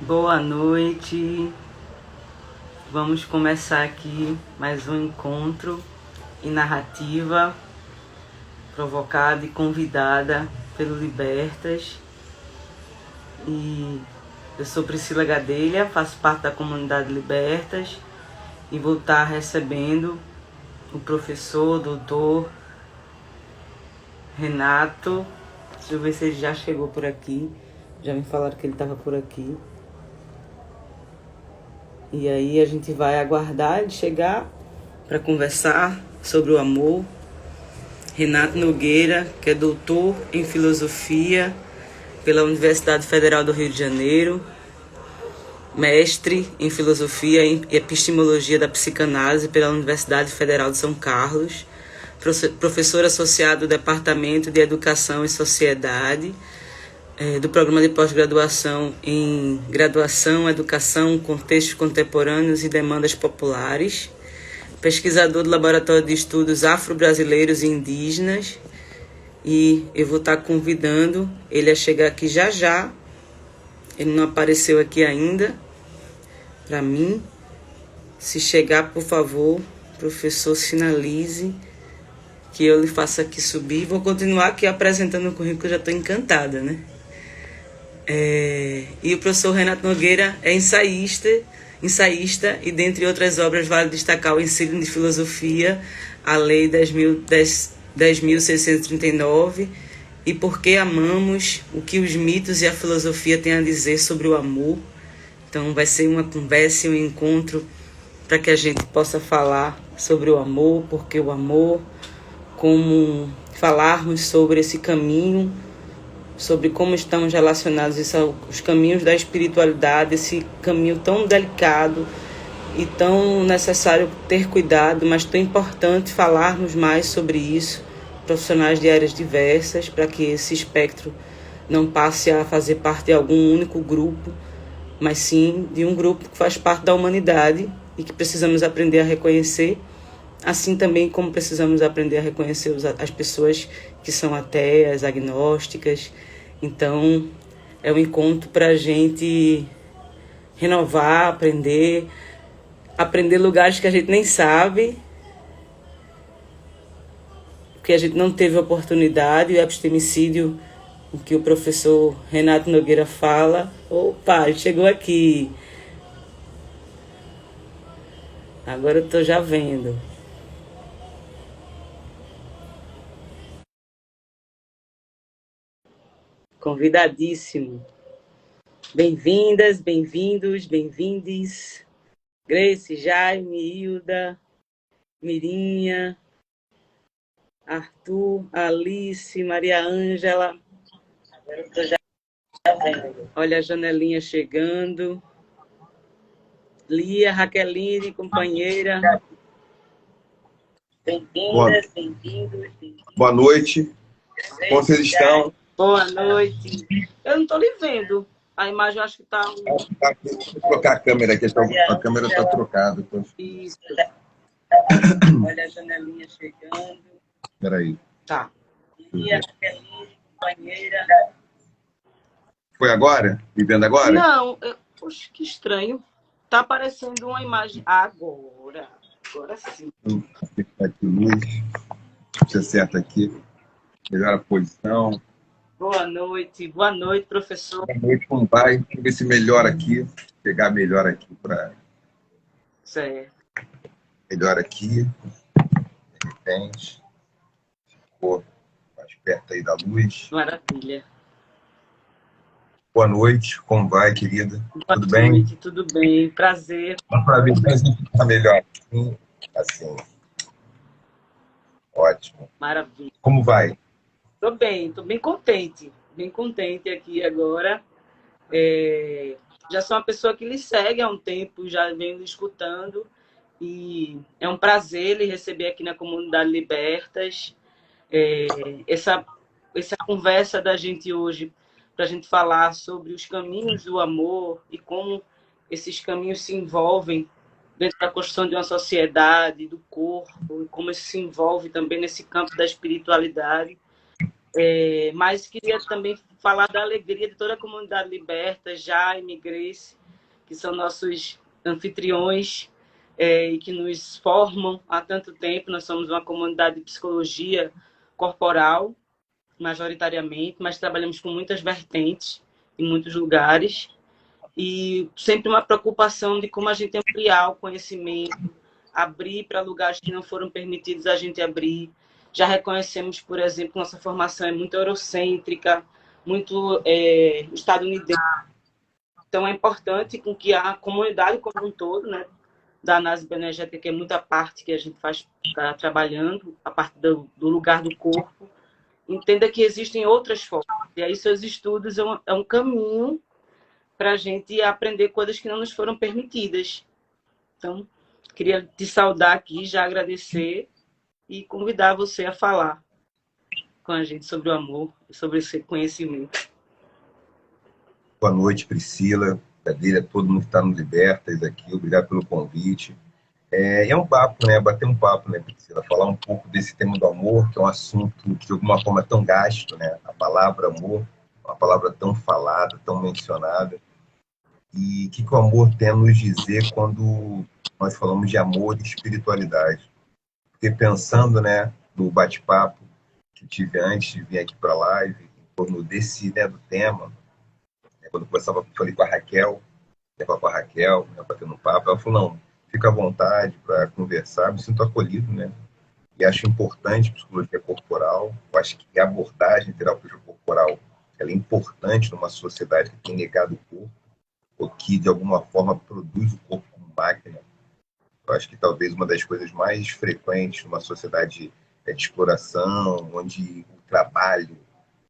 Boa noite. Vamos começar aqui mais um encontro em narrativa provocada e convidada pelo Libertas. E eu sou Priscila Gadelha, faço parte da comunidade Libertas e vou estar recebendo o professor, doutor Renato. Deixa eu ver se ele já chegou por aqui. Já me falaram que ele estava por aqui. E aí a gente vai aguardar ele chegar para conversar sobre o amor. Renato Nogueira, que é doutor em filosofia pela Universidade Federal do Rio de Janeiro, mestre em filosofia e epistemologia da psicanálise pela Universidade Federal de São Carlos, professor associado do Departamento de Educação e Sociedade, do programa de pós-graduação em Graduação, Educação, Contextos Contemporâneos e Demandas Populares, pesquisador do Laboratório de Estudos Afro-Brasileiros e Indígenas, e eu vou estar convidando ele a chegar aqui já já. Ele não apareceu aqui ainda para mim. Se chegar, por favor, professor, sinalize que eu lhe faça aqui subir. Vou continuar aqui apresentando o currículo, já estou encantada, né? E o professor Renato Nogueira é ensaísta e, dentre outras obras, vale destacar o Ensino de Filosofia, a Lei 10.639, e Por que Amamos, o que os mitos e a filosofia têm a dizer sobre o amor. Então vai ser uma conversa e um encontro para que a gente possa falar sobre o amor, porque o amor, como falarmos sobre esse caminho, sobre como estamos relacionados os caminhos da espiritualidade, esse caminho tão delicado e tão necessário ter cuidado, mas tão importante falarmos mais sobre isso, profissionais de áreas diversas, para que esse espectro não passe a fazer parte de algum único grupo, mas sim de um grupo que faz parte da humanidade e que precisamos aprender a reconhecer, assim também como precisamos aprender a reconhecer as pessoas que são ateias, agnósticas. Então, é um encontro para a gente renovar, aprender lugares que a gente nem sabe, que a gente não teve oportunidade. O epistemicídio, o que o professor Renato Nogueira fala. Opa, ele chegou aqui. Agora eu estou já vendo. Convidadíssimo. Bem-vindas, bem-vindos, bem-vindes. Grace, Jaime, Hilda, Mirinha, Arthur, Alice, Maria Ângela. Agora eu estou já vendo. Olha a janelinha chegando. Lia, Raqueline, companheira. Bem-vindas, bem-vindos. Boa noite. Como vocês estão? Boa noite. Eu não estou lhe vendo. A imagem eu acho que está... Deixa eu trocar a câmera aqui. A câmera está trocada. Então... Isso. Olha a janelinha chegando. Espera aí. Tá. Lia, Raqueline, companheira. Foi agora? Me vendo agora? Não. Poxa, que estranho. Tá aparecendo uma imagem agora. Agora sim. Vou apertar aqui luz. Você acerta aqui. Melhor a posição. Boa noite, professor. Boa noite, como vai? Deixa eu ver se melhora aqui. Pegar melhor aqui para. Certo. Melhor aqui. De repente. Ficou mais perto aí da luz. Maravilha. Boa noite, como vai, querida? Boa Tudo bem? noite, tudo bem. Prazer. Para ver se está melhor. Assim. Ótimo. Maravilha. Como vai? Estou bem contente aqui agora. Já sou uma pessoa que lhe segue há um tempo, já venho lhe escutando, e é um prazer lhe receber aqui na comunidade Libertas. Essa conversa da gente hoje, para a gente falar sobre os caminhos do amor e como esses caminhos se envolvem dentro da construção de uma sociedade, do corpo, e como isso se envolve também nesse campo da espiritualidade. Mas queria também falar da alegria de toda a comunidade liberta, Jaime, Grace, que são nossos anfitriões e que nos formam há tanto tempo. Nós somos uma comunidade de psicologia corporal, majoritariamente, mas trabalhamos com muitas vertentes em muitos lugares. E sempre uma preocupação de como a gente ampliar o conhecimento, abrir para lugares que não foram permitidos a gente abrir. Já reconhecemos, por exemplo, nossa formação é muito eurocêntrica, muito estadunidense. Então, é importante com que a comunidade como um todo, né, da análise bioenergética, que é muita parte que a gente faz tá trabalhando, a parte do lugar do corpo, entenda que existem outras formas. E aí, seus estudos é um caminho para a gente aprender coisas que não nos foram permitidas. Então, queria te saudar aqui, já agradecer e convidar você a falar com a gente sobre o amor, sobre esse conhecimento. Boa noite, Priscila, Gadelha, todo mundo que está no Libertas aqui, obrigado pelo convite. É um papo, né? Bater um papo, né, Priscila? Falar um pouco desse tema do amor, que é um assunto que de alguma forma é tão gasto, né? A palavra amor, uma palavra tão falada, tão mencionada. E o que o amor tem a nos dizer quando nós falamos de amor e espiritualidade? Porque pensando, né, no bate-papo que tive antes de vir aqui para a live, em torno desse, né, do tema, né, quando eu começava, falei com a Raquel, né, batendo um papo, ela falou, não, fica à vontade para conversar, me sinto acolhido, né? E acho importante a psicologia corporal, eu acho que a abordagem terapêutica corporal ela é importante numa sociedade que tem negado o corpo, ou que de alguma forma produz o corpo como máquina. Eu acho que talvez uma das coisas mais frequentes numa sociedade de exploração, onde o trabalho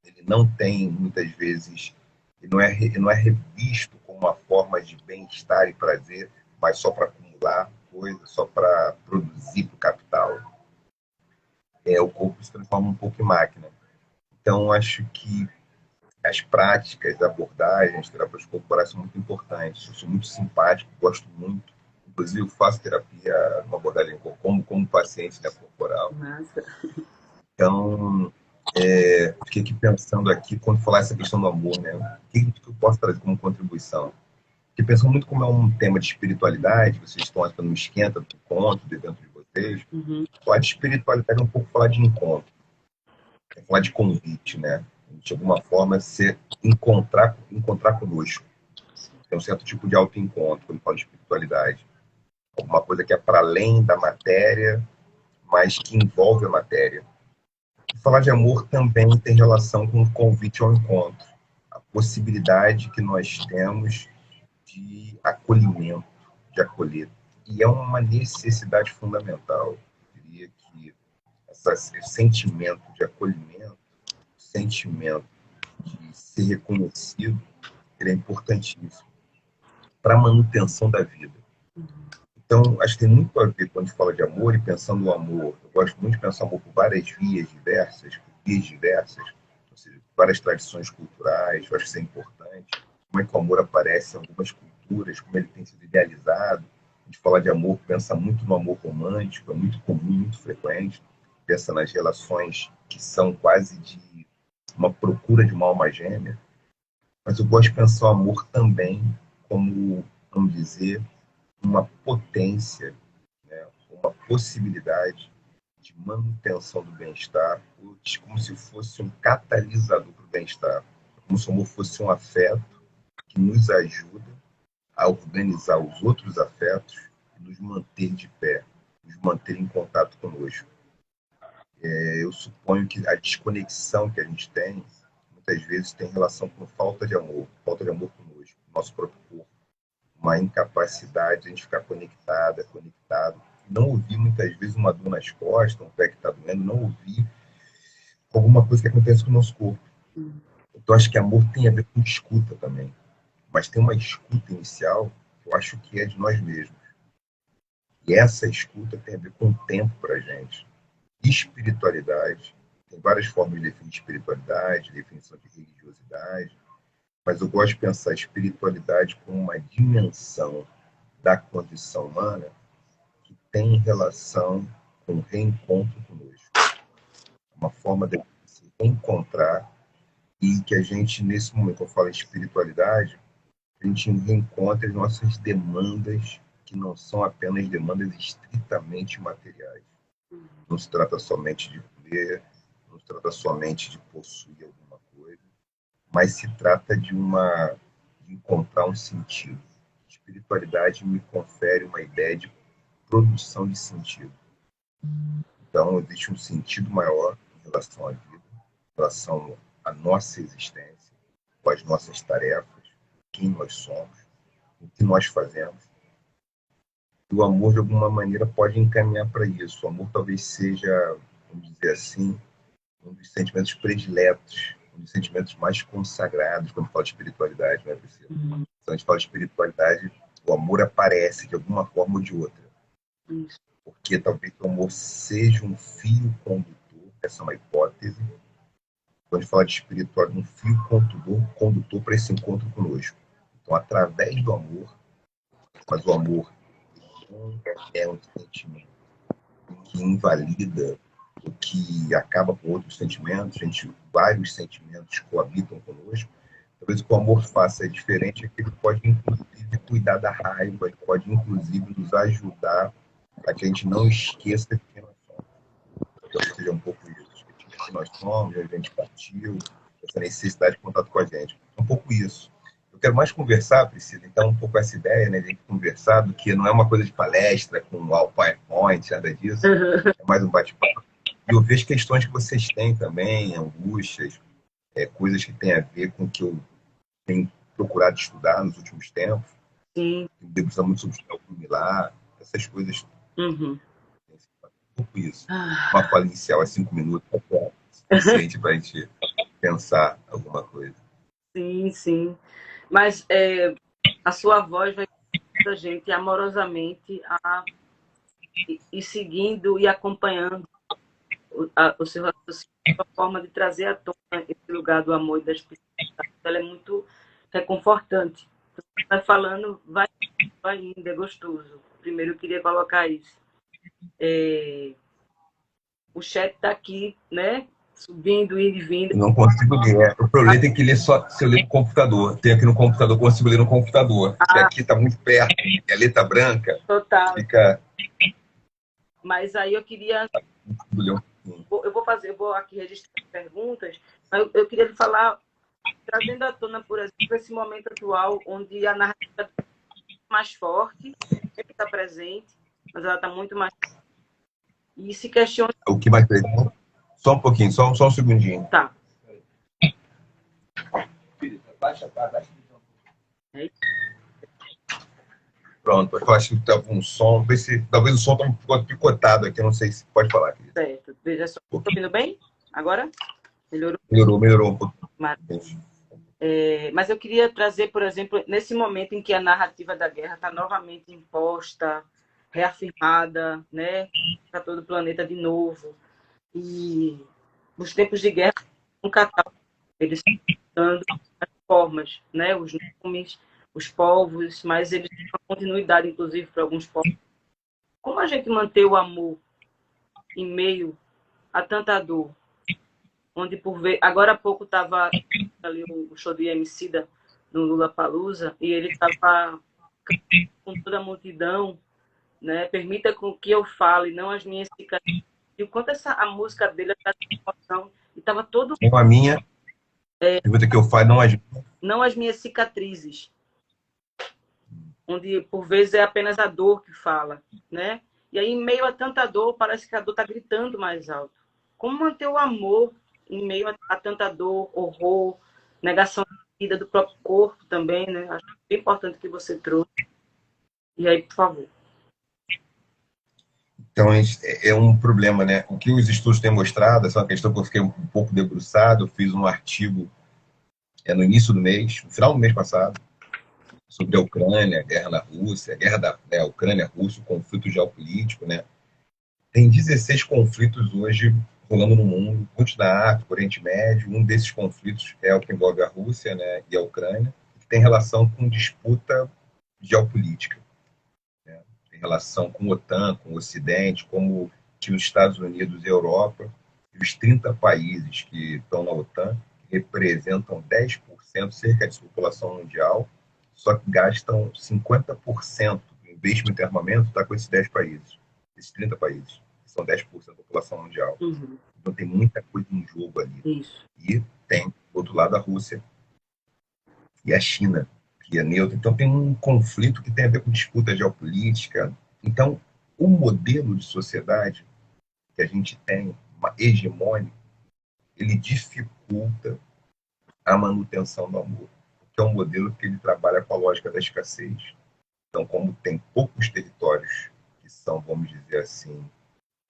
ele não tem muitas vezes, ele não é revisto como uma forma de bem-estar e prazer, mas só para acumular coisas, só para produzir para o capital. O corpo se transforma um pouco em máquina. Então, acho que as práticas, as abordagens, terapêuticas corporais são muito importantes. Eu sou muito simpático, gosto muito. Inclusive, eu faço terapia, uma abordagem como paciente, né, corporal. Massa. Então, fiquei aqui pensando aqui, quando falar essa questão do amor, né? O que eu posso trazer como contribuição? Porque pensando muito como é um tema de espiritualidade, vocês estão aqui no esquenta do encontro, de dentro de vocês, falar de espiritualidade é um pouco falar de encontro, é falar de convite, né? De alguma forma, se encontrar conosco. Tem um certo tipo de autoencontro quando fala de espiritualidade. Alguma coisa que é para além da matéria, mas que envolve a matéria. E falar de amor também tem relação com o convite ao encontro, a possibilidade que nós temos de acolhimento, de acolher. E é uma necessidade fundamental. Eu diria que esse sentimento de acolhimento, o sentimento de ser reconhecido, ele é importantíssimo para a manutenção da vida. Então, acho que tem muito a ver quando a gente fala de amor e pensando o amor. Eu gosto muito de pensar o amor por várias vias diversas, ou seja, várias tradições culturais. Eu acho que isso é importante. Como é que o amor aparece em algumas culturas, como ele tem sido idealizado. A gente fala de amor, pensa muito no amor romântico, é muito comum, muito frequente. Pensa nas relações que são quase de uma procura de uma alma gêmea. Mas eu gosto de pensar o amor também como, vamos dizer, uma potência, né, uma possibilidade de manutenção do bem-estar, como se fosse um catalisador para o bem-estar, como se o amor fosse um afeto que nos ajuda a organizar os outros afetos e nos manter de pé, nos manter em contato conosco. Eu suponho que a desconexão que a gente tem, muitas vezes, tem relação com falta de amor conosco, nosso próprio corpo, uma incapacidade de a gente ficar conectado, não ouvir muitas vezes uma dor nas costas, um pé que está doendo, não ouvir alguma coisa que acontece com o nosso corpo. Então, acho que amor tem a ver com escuta também, mas tem uma escuta inicial que eu acho que é de nós mesmos. E essa escuta tem a ver com o tempo para a gente. Espiritualidade, tem várias formas de definir espiritualidade, definição de religiosidade, mas eu gosto de pensar a espiritualidade como uma dimensão da condição humana que tem relação com o reencontro conosco. Uma forma de ser encontrar e que a gente, nesse momento, eu falo em espiritualidade, a gente reencontra as nossas demandas, que não são apenas demandas estritamente materiais. Não se trata somente de comer, não se trata somente de possuir alguma coisa, mas se trata de encontrar um sentido. Espiritualidade me confere uma ideia de produção de sentido. Então, existe um sentido maior em relação à vida, em relação à nossa existência, com as nossas tarefas, quem nós somos, o que nós fazemos. E o amor, de alguma maneira, pode encaminhar para isso. O amor talvez seja, vamos dizer assim, um dos sentimentos prediletos, um dos sentimentos mais consagrados quando fala de espiritualidade, não é, Priscila? Quando a gente fala de espiritualidade, o amor aparece de alguma forma ou de outra. Porque talvez o amor seja um fio condutor, essa é uma hipótese, quando a gente fala de espiritual, um fio condutor para esse encontro conosco. Então, através do amor, mas o amor não é um sentimento que invalida, o que acaba com outros sentimentos, vários sentimentos coabitam conosco. Talvez o que o amor faça é diferente, é que ele pode, inclusive, cuidar da raiva, ele pode, inclusive, nos ajudar para que a gente não esqueça de quem nós somos. Talvez seja um pouco isso, de quem nós somos, a gente partiu, essa necessidade de contato com a gente. É um pouco isso. Eu quero mais conversar, Priscila, então, um pouco essa ideia, né, de a gente conversar, do que não é uma coisa de palestra com o PowerPoint, nada disso, é mais um bate-papo. E eu vejo questões que vocês têm também, angústias, coisas que têm a ver com o que eu tenho procurado estudar nos últimos tempos. Sim. Debruçar muito sobre o Milar, essas coisas. Uhum. Um pouco isso. Uma fala inicial a 5 minutos é suficiente para a gente pensar alguma coisa. Sim, sim. Mas a sua voz vai ajudar a gente amorosamente a ir seguindo e acompanhando o seu raciocínio, a forma de trazer à tona esse lugar do amor e da espiritualidade. Ela é muito reconfortante. Você vai falando, vai indo, é gostoso. Primeiro eu queria colocar isso. O chat está aqui, né? Subindo, indo e vindo. Não consigo ler. O problema é que ler só se eu ler no computador. Tem aqui no computador, consigo ler no computador. E aqui está muito perto, e a letra branca. Total. Fica. Mas aí eu queria. Eu vou aqui registrar perguntas, mas eu queria lhe falar, trazendo à tona, por exemplo, esse momento atual, onde a narrativa é mais forte, sempre está presente, mas ela está muito mais. E se questiona. O que mais presente? Só um pouquinho, só um segundinho. Tá. Baixa. Pronto, eu acho que estava um som. Talvez o som está um pouco picotado aqui, não sei se pode falar. Querido. Certo. Veja só. Estou ouvindo bem? Agora? Melhorou? Melhorou um pouco. Mas eu queria trazer, por exemplo, nesse momento em que a narrativa da guerra está novamente imposta, reafirmada, né, para todo o planeta de novo. E os tempos de guerra nunca acabam. Eles estão dando as formas, né, os nomes, os povos, mas eles têm uma continuidade, inclusive, para alguns povos. Como a gente manter o amor em meio a tanta dor? Onde por ver, agora há pouco estava ali o show do Emicida no Lollapalooza e ele estava com toda a multidão, né? Permita com que eu fale, não as minhas cicatrizes. E o quanto a música dele traz emoção e estava todo. Não a minha. Pergunta que eu falo, não as minhas cicatrizes, onde por vezes é apenas a dor que fala, né? E aí em meio a tanta dor parece que a dor está gritando mais alto. Como manter o amor em meio a tanta dor, horror, negação da vida, do próprio corpo também, né? Acho bem importante que você trouxe. E aí, por favor. Então, é um problema, né? O que os estudos têm mostrado, essa é uma questão que eu fiquei um pouco debruçado, eu fiz um artigo no início do mês, no final do mês passado, sobre a Ucrânia, a guerra na Rússia, a guerra da Ucrânia-Rússia, o conflito geopolítico, né? Tem 16 conflitos hoje rolando no mundo, muitos na África, Oriente Médio. Um desses conflitos é o que envolve a Rússia, né, e a Ucrânia, que tem relação com disputa geopolítica, né? Tem relação com a OTAN, com o Ocidente, como que os Estados Unidos e a Europa E os 30 países que estão na OTAN representam 10%, cerca de sua população mundial, só que gastam 50% do investimento em armamento está com esses 10 países, esses 30 países, que são 10% da população mundial. Uhum. Então tem muita coisa em jogo ali. Isso. E tem, do outro lado, a Rússia e a China, que é neutra. Então tem um conflito que tem a ver com disputa geopolítica. Então, o modelo de sociedade que a gente tem, uma hegemônico, ele dificulta a manutenção do amor, que é um modelo que ele trabalha com a lógica da escassez. Então, como tem poucos territórios que são, vamos dizer assim,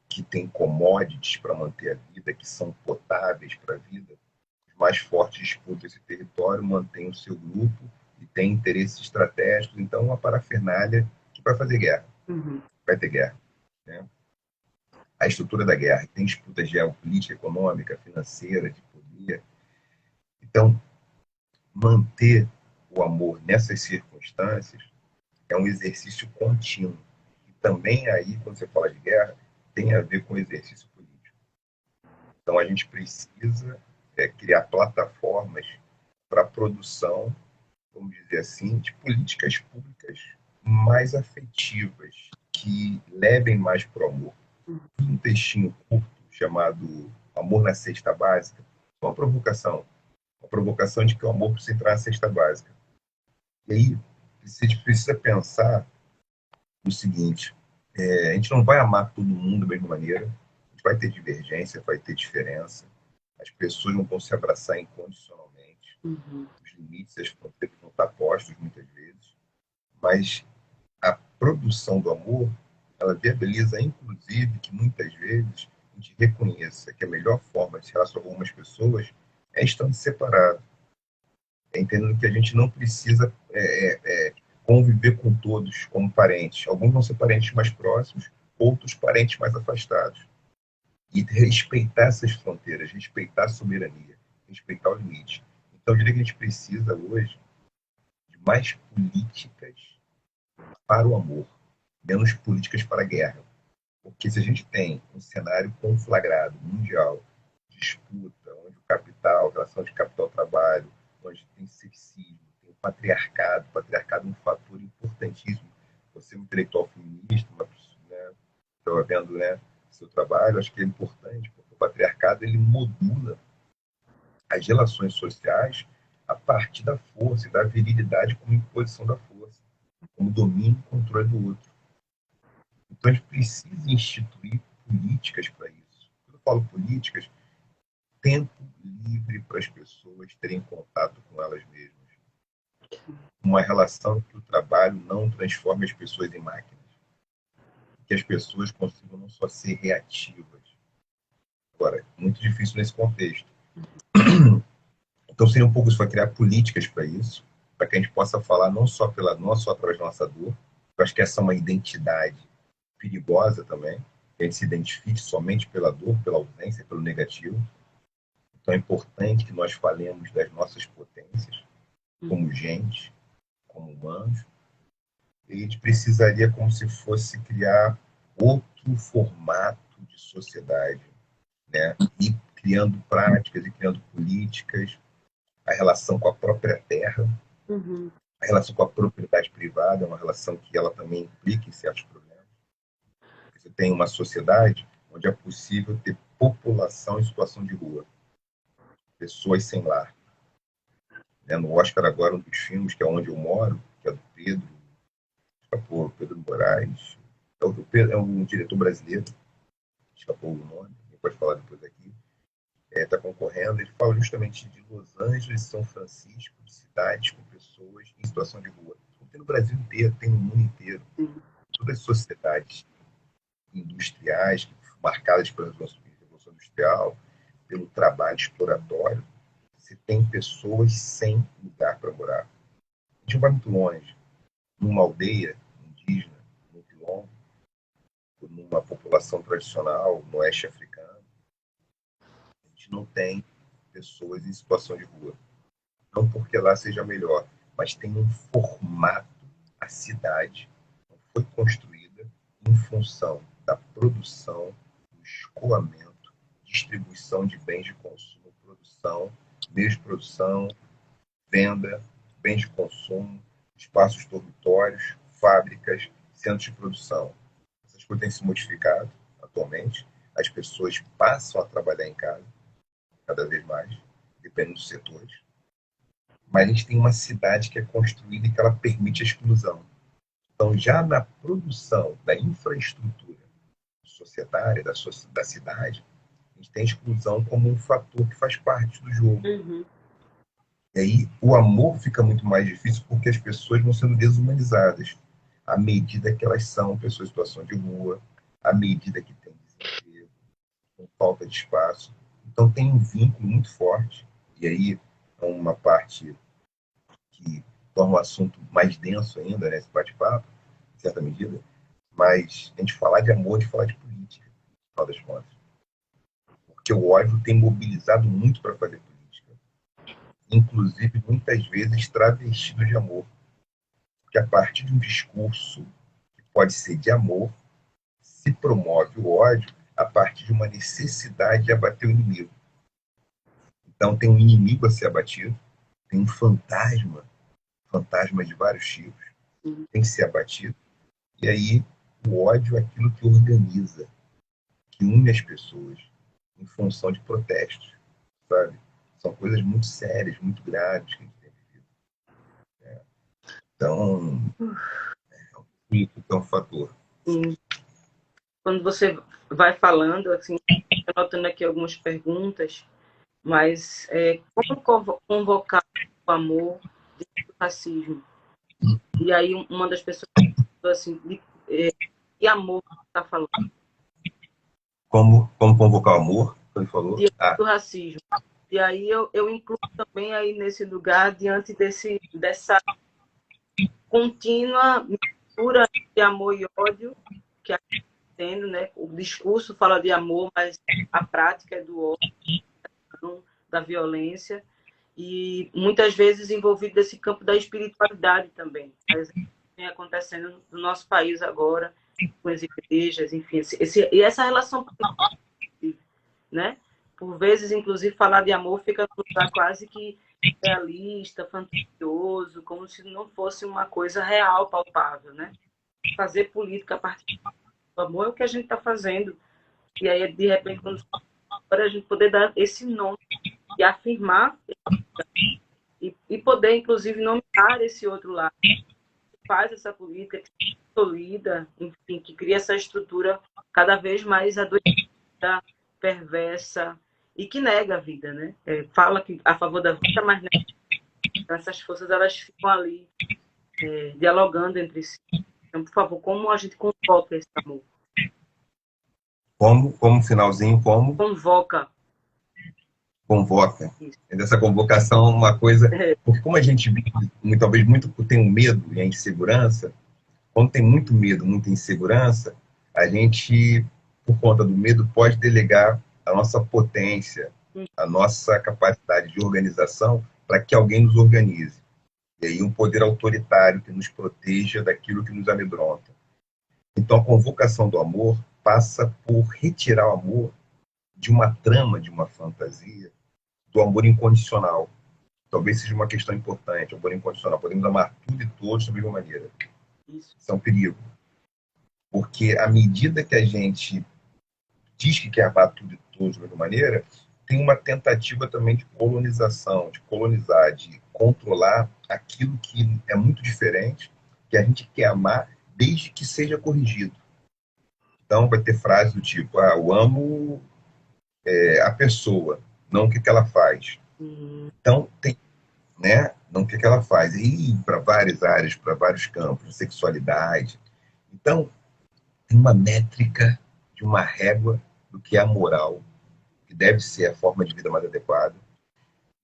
que têm commodities para manter a vida, que são potáveis para a vida, os mais fortes disputam esse território, mantêm o seu grupo e têm interesses estratégicos. Então, uma parafernália que vai fazer guerra, Uhum. vai ter guerra. Né? A estrutura da guerra tem disputa geopolítica, econômica, financeira, de poder. Então, manter o amor nessas circunstâncias é um exercício contínuo. E também aí, quando você fala de guerra, tem a ver com exercício político. Então a gente precisa criar plataformas para a produção, vamos dizer assim, de políticas públicas mais afetivas, que levem mais para o amor. Um textinho curto chamado Amor na Cesta Básica, uma provocação de que o amor precisa entrar na cesta básica. E aí, a gente precisa pensar no seguinte: a gente não vai amar todo mundo da mesma maneira, a gente vai ter divergência, vai ter diferença, as pessoas não vão se abraçar incondicionalmente, Uhum. os limites, as fronteiras vão estar postos muitas vezes, mas a produção do amor, ela viabiliza, inclusive, que muitas vezes a gente reconheça que a melhor forma de se relacionar com algumas pessoas é estando separado, entendendo que a gente não precisa conviver com todos como parentes. Alguns vão ser parentes mais próximos, outros parentes mais afastados. E respeitar essas fronteiras, respeitar a soberania, respeitar o limite. Então, eu diria que a gente precisa hoje de mais políticas para o amor, menos políticas para a guerra. Porque se a gente tem um cenário conflagrado, mundial, disputa, onde o capital, a relação de capital-trabalho, onde tem sexismo, tem o patriarcado é um fator importantíssimo. Você é um intelectual feminista, uma pessoa, né, estou vendo, né, seu trabalho, acho que é importante, porque o patriarcado ele modula as relações sociais a partir da força e da virilidade como imposição da força, como domínio e controle do outro. Então a gente precisa instituir políticas para isso. Quando eu falo políticas, tempo livre para as pessoas terem contato com elas mesmas. Uma relação que o trabalho não transforme as pessoas em máquinas. Que as pessoas consigam não só ser reativas. Agora, muito difícil nesse contexto. Então seria um pouco isso, foi criar políticas para isso, para que a gente possa falar não só através da nossa dor. Eu acho que essa é uma identidade perigosa também, que a gente se identifique somente pela dor, pela ausência, pelo negativo. Então é importante que nós falemos das nossas potências, como gente, como humanos, e a gente precisaria como se fosse criar outro formato de sociedade, né? E criando práticas e criando políticas, a relação com a própria terra, Uhum. a relação com a propriedade privada é uma relação que ela também implica em certos problemas. Você tem uma sociedade onde é possível ter população em situação de rua, pessoas sem lar. Né? No Oscar agora, um dos filmes, que é Onde Eu Moro, que é do Pedro, escapou, Pedro Moraes, é um diretor brasileiro, escapou o nome, a gente pode falar depois aqui, está concorrendo. Ele fala justamente de Los Angeles, São Francisco, de cidades com pessoas em situação de rua. Tem no Brasil inteiro, tem no mundo inteiro. Todas as sociedades industriais, marcadas pela Revolução Industrial, pelo trabalho exploratório, você tem pessoas sem lugar para morar. A gente não vai muito longe. Numa aldeia indígena, no quilombo, numa população tradicional no oeste africano, a gente não tem pessoas em situação de rua. Não porque lá seja melhor, mas tem um formato. A cidade não foi construída em função da produção, do escoamento de distribuição de bens de consumo, produção, meios de produção, venda, bens de consumo, espaços dormitórios, fábricas, centros de produção. Essas coisas têm se modificado atualmente. As pessoas passam a trabalhar em casa, cada vez mais, dependendo dos setores. Mas a gente tem uma cidade que é construída e que ela permite a exclusão. Então, já na produção da infraestrutura societária, da cidade, a gente tem a exclusão como um fator que faz parte do jogo. Uhum. E aí o amor fica muito mais difícil porque as pessoas vão sendo desumanizadas à medida que elas são pessoas em situação de rua, à medida que tem desemprego, com falta de espaço. Então tem um vínculo muito forte, e aí é uma parte que torna o assunto mais denso ainda, né, esse bate-papo, em certa medida, mas a gente falar de amor, a gente falar de política, no final das contas. Porque o ódio tem mobilizado muito para fazer política. Inclusive, muitas vezes, travestido de amor. Porque a partir de um discurso que pode ser de amor, se promove o ódio a partir de uma necessidade de abater o inimigo. Então, tem um inimigo a ser abatido, tem um fantasma de vários tipos, tem que ser abatido. E aí, o ódio é aquilo que organiza, que une as pessoas em função de protestos, sabe? São coisas muito sérias, muito graves que a gente tem vivido. Então, isso é um fator. Sim. Quando você vai falando, assim, anotando aqui algumas perguntas, mas como convocar o amor do racismo? E aí uma das pessoas falou assim, de amor que você está falando? Como convocar o amor, ele falou? Do racismo. E aí eu incluo também aí nesse lugar, diante dessa contínua mistura de amor e ódio que está tendo, né? O discurso fala de amor, mas a prática é do ódio, da violência, e muitas vezes envolvido nesse campo da espiritualidade também. Mas vem acontecendo no nosso país agora, com as igrejas, enfim, e essa relação, né? Por vezes, inclusive, falar de amor fica num lugar quase que realista, fantasioso, como se não fosse uma coisa real, palpável, né? Fazer política a partir do amor é o que a gente está fazendo. E aí, de repente, quando a gente poder dar esse nome e afirmar e poder, inclusive, nomear esse outro lado, que faz essa política, que se consolida, enfim, que cria essa estrutura cada vez mais adoecida, perversa, e que nega a vida, né? Fala que a favor da vida, mas nega. Então, essas forças, elas ficam ali dialogando entre si. Então, por favor, como a gente convoca esse amor? Como finalzinho, como? Convoca. Convoca. Essa convocação é uma coisa... Porque como a gente talvez muito tem um medo e a insegurança, quando tem muito medo, muita insegurança, a gente, por conta do medo, pode delegar a nossa potência, a nossa capacidade de organização para que alguém nos organize. E aí um poder autoritário que nos proteja daquilo que nos amedronta. Então a convocação do amor passa por retirar o amor de uma trama, de uma fantasia, do amor incondicional. Talvez seja uma questão importante, o amor incondicional. Podemos amar tudo e todos da mesma maneira. Isso é um perigo. Porque à medida que a gente diz que quer amar tudo e todos da mesma maneira, tem uma tentativa também de colonização, de colonizar, de controlar aquilo que é muito diferente, que a gente quer amar desde que seja corrigido. Então vai ter frases do tipo, eu amo a pessoa, não o que ela faz. Então tem, né? Não o que ela faz. E para várias áreas, para vários campos, sexualidade. Então tem uma métrica de uma régua do que é a moral, que deve ser a forma de vida mais adequada.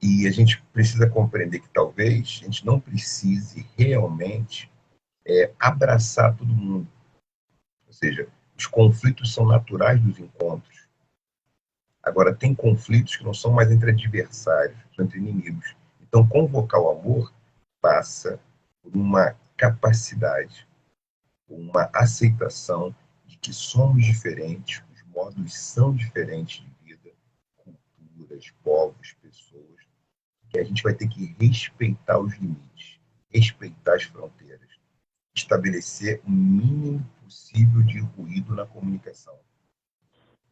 E a gente precisa compreender que talvez a gente não precise realmente abraçar todo mundo. Ou seja, os conflitos são naturais dos encontros. Agora, tem conflitos que não são mais entre adversários, são entre inimigos. Então, convocar o amor passa por uma capacidade, uma aceitação de que somos diferentes, os modos são diferentes de vida, culturas, povos, pessoas, que a gente vai ter que respeitar os limites, respeitar as fronteiras, estabelecer o mínimo possível de ruído na comunicação.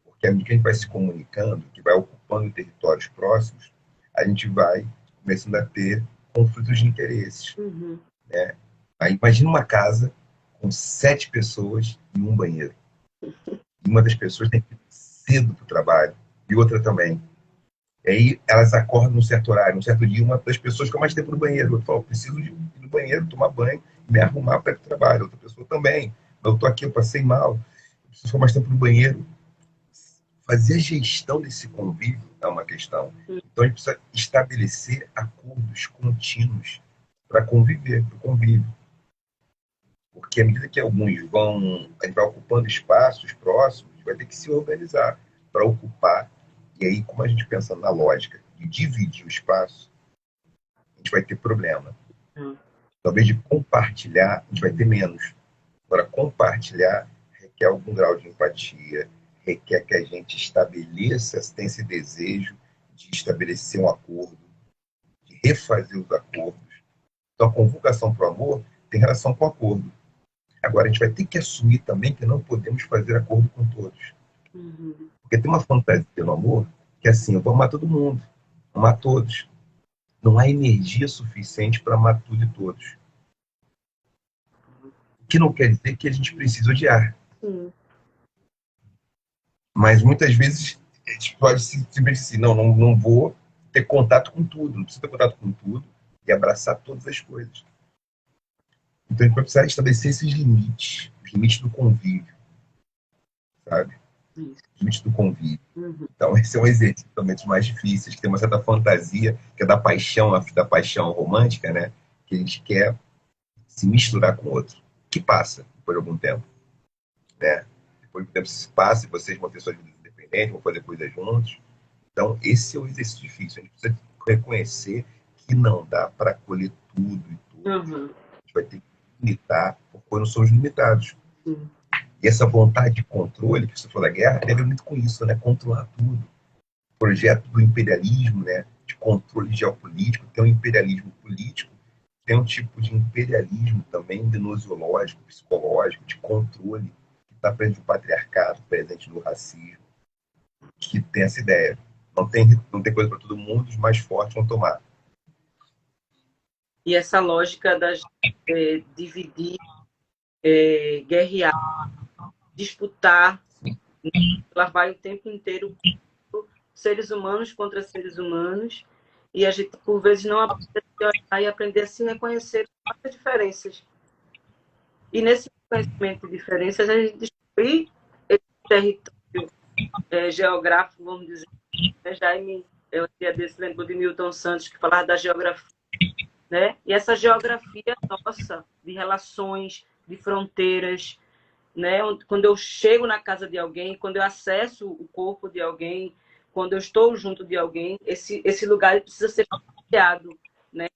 Porque à medida que a gente vai se comunicando, que vai ocupando territórios próximos, a gente vai começando a ter conflitos de interesses. Né? Aí, imagina uma casa com 7 pessoas e um banheiro. E uma das pessoas tem que ir cedo para o trabalho, e outra também. E aí elas acordam num certo horário, um certo dia, uma das pessoas fica mais tempo no banheiro. Outra fala, preciso de ir no banheiro, tomar banho, me arrumar para ir para o trabalho. Outra pessoa também. Eu estou aqui, eu passei mal, eu preciso ficar mais tempo no banheiro. Fazer a gestão desse convívio é uma questão. Então a gente precisa estabelecer acordos contínuos para conviver, para o convívio. Porque à medida que alguns a gente vai ocupando espaços próximos, a gente vai ter que se organizar para ocupar. E aí, como a gente pensa na lógica de dividir o espaço, a gente vai ter problema. Talvez de compartilhar, a gente vai ter menos. Agora, compartilhar requer algum grau de empatia, requer que a gente estabeleça, tenha esse desejo de estabelecer um acordo, de refazer os acordos. Então, a convocação para o amor tem relação com o acordo. Agora, a gente vai ter que assumir também que não podemos fazer acordo com todos. Porque tem uma fantasia no amor que é assim, eu vou amar todo mundo, amar todos. Não há energia suficiente para amar tudo e todos. O que não quer dizer que a gente precisa odiar. Mas muitas vezes a gente pode simplesmente dizer, não vou ter contato com tudo, não preciso ter contato com tudo e abraçar todas as coisas. Então a gente vai precisar estabelecer esses limites, os limites do convívio, sabe? Os limites do convívio. Então esse é um exercício também dos mais difíceis, que tem uma certa fantasia, que é da paixão romântica, né? Que a gente quer se misturar com o outro, que passa depois de algum tempo, né? Depois do tempo se passa e vocês vão ter suas vidas independentes, vão fazer coisas juntos. Então esse é o exercício difícil, a gente precisa reconhecer que não dá para acolher tudo e tudo. A gente vai ter que limitar, porque nós somos limitados. E essa vontade de controle, que você falou da guerra, tem a ver muito com isso, né? Controlar tudo. O projeto do imperialismo, né? De controle geopolítico, tem um imperialismo político, tem um tipo de imperialismo também gnosiológico, psicológico, de controle, que está presente no patriarcado, presente no racismo, que tem essa ideia. Não tem coisa para todo mundo, os mais fortes vão tomar. E essa lógica da dividir, guerrear, disputar, ela vai o tempo inteiro seres humanos contra seres humanos, e a gente, por vezes, não aprender a se reconhecer as diferenças. E nesse reconhecimento de diferenças, a gente destruir esse território geográfico, vamos dizer. Jaime, eu dia desse lembrou de Milton Santos, que falava da geografia, né? E essa geografia nossa, de relações, de fronteiras, né? Quando eu chego na casa de alguém, quando eu acesso o corpo de alguém, quando eu estou junto de alguém, esse lugar precisa ser criado, né?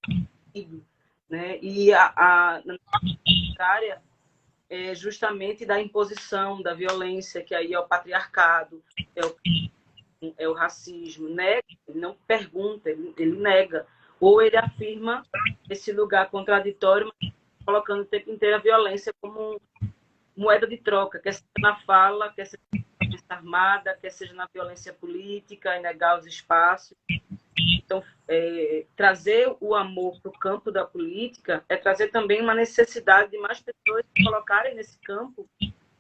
E na área é justamente da imposição, da violência, que aí é o patriarcado, é o racismo, nega, ele não pergunta, ele nega. Ou ele afirma esse lugar contraditório, colocando o tempo inteiro a violência como moeda de troca, quer seja na fala, quer seja na violência armada, quer seja na violência política, e negar os espaços. Então, trazer o amor para o campo da política é trazer também uma necessidade de mais pessoas se colocarem nesse campo.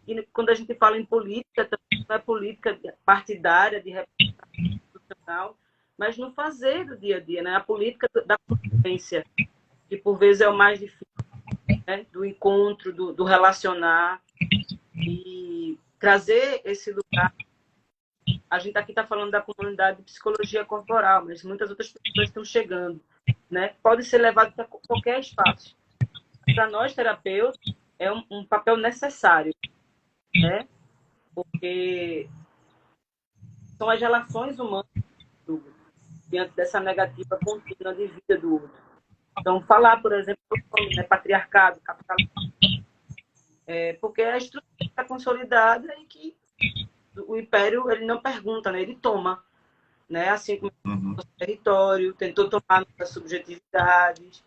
E quando a gente fala em política, também não é política partidária, de representação institucional, mas no fazer do dia a dia, né? A política da convivência, que por vezes é o mais difícil, né? Do encontro, do relacionar, e trazer esse lugar. A gente aqui está falando da comunidade de psicologia corporal, mas muitas outras pessoas estão chegando, né? Pode ser levado para qualquer espaço. Para nós, terapeutas, é um papel necessário, né? Porque são as relações humanas diante dessa negativa contínua de vida do outro. Então, falar, por exemplo, né, patriarcado, capitalismo, porque a estrutura está consolidada e que o império ele não pergunta, né? Ele toma, né? Assim como Uhum. o território, tentou tomar nossas subjetividades,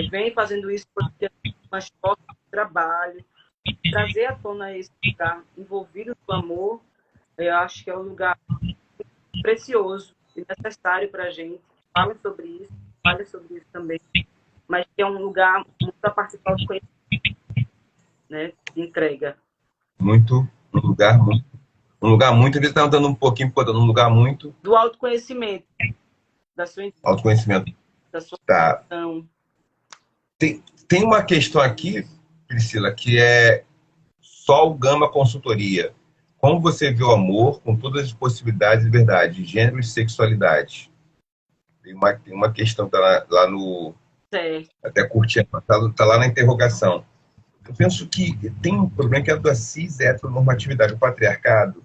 vem fazendo isso por umas formas de trabalho, trazer à tona esse lugar envolvido no amor, eu acho que é um lugar precioso e necessário para a gente. Fala sobre isso também, mas que é um lugar muito a partir do autoconhecimento, né? De entrega. Muito, um lugar muito, ele está dando um pouquinho, dando um lugar muito Do autoconhecimento, da sua autoconhecimento. da sua Tá. ação. Tem uma questão aqui, Priscila, que é só o Gama Consultoria. Como você vê o amor com todas as possibilidades e verdade, gênero e sexualidade? Tem uma questão que tá lá no... Certo. Até curti, tá lá na interrogação. Eu penso que tem um problema que é da cis heteronormatividade. O patriarcado,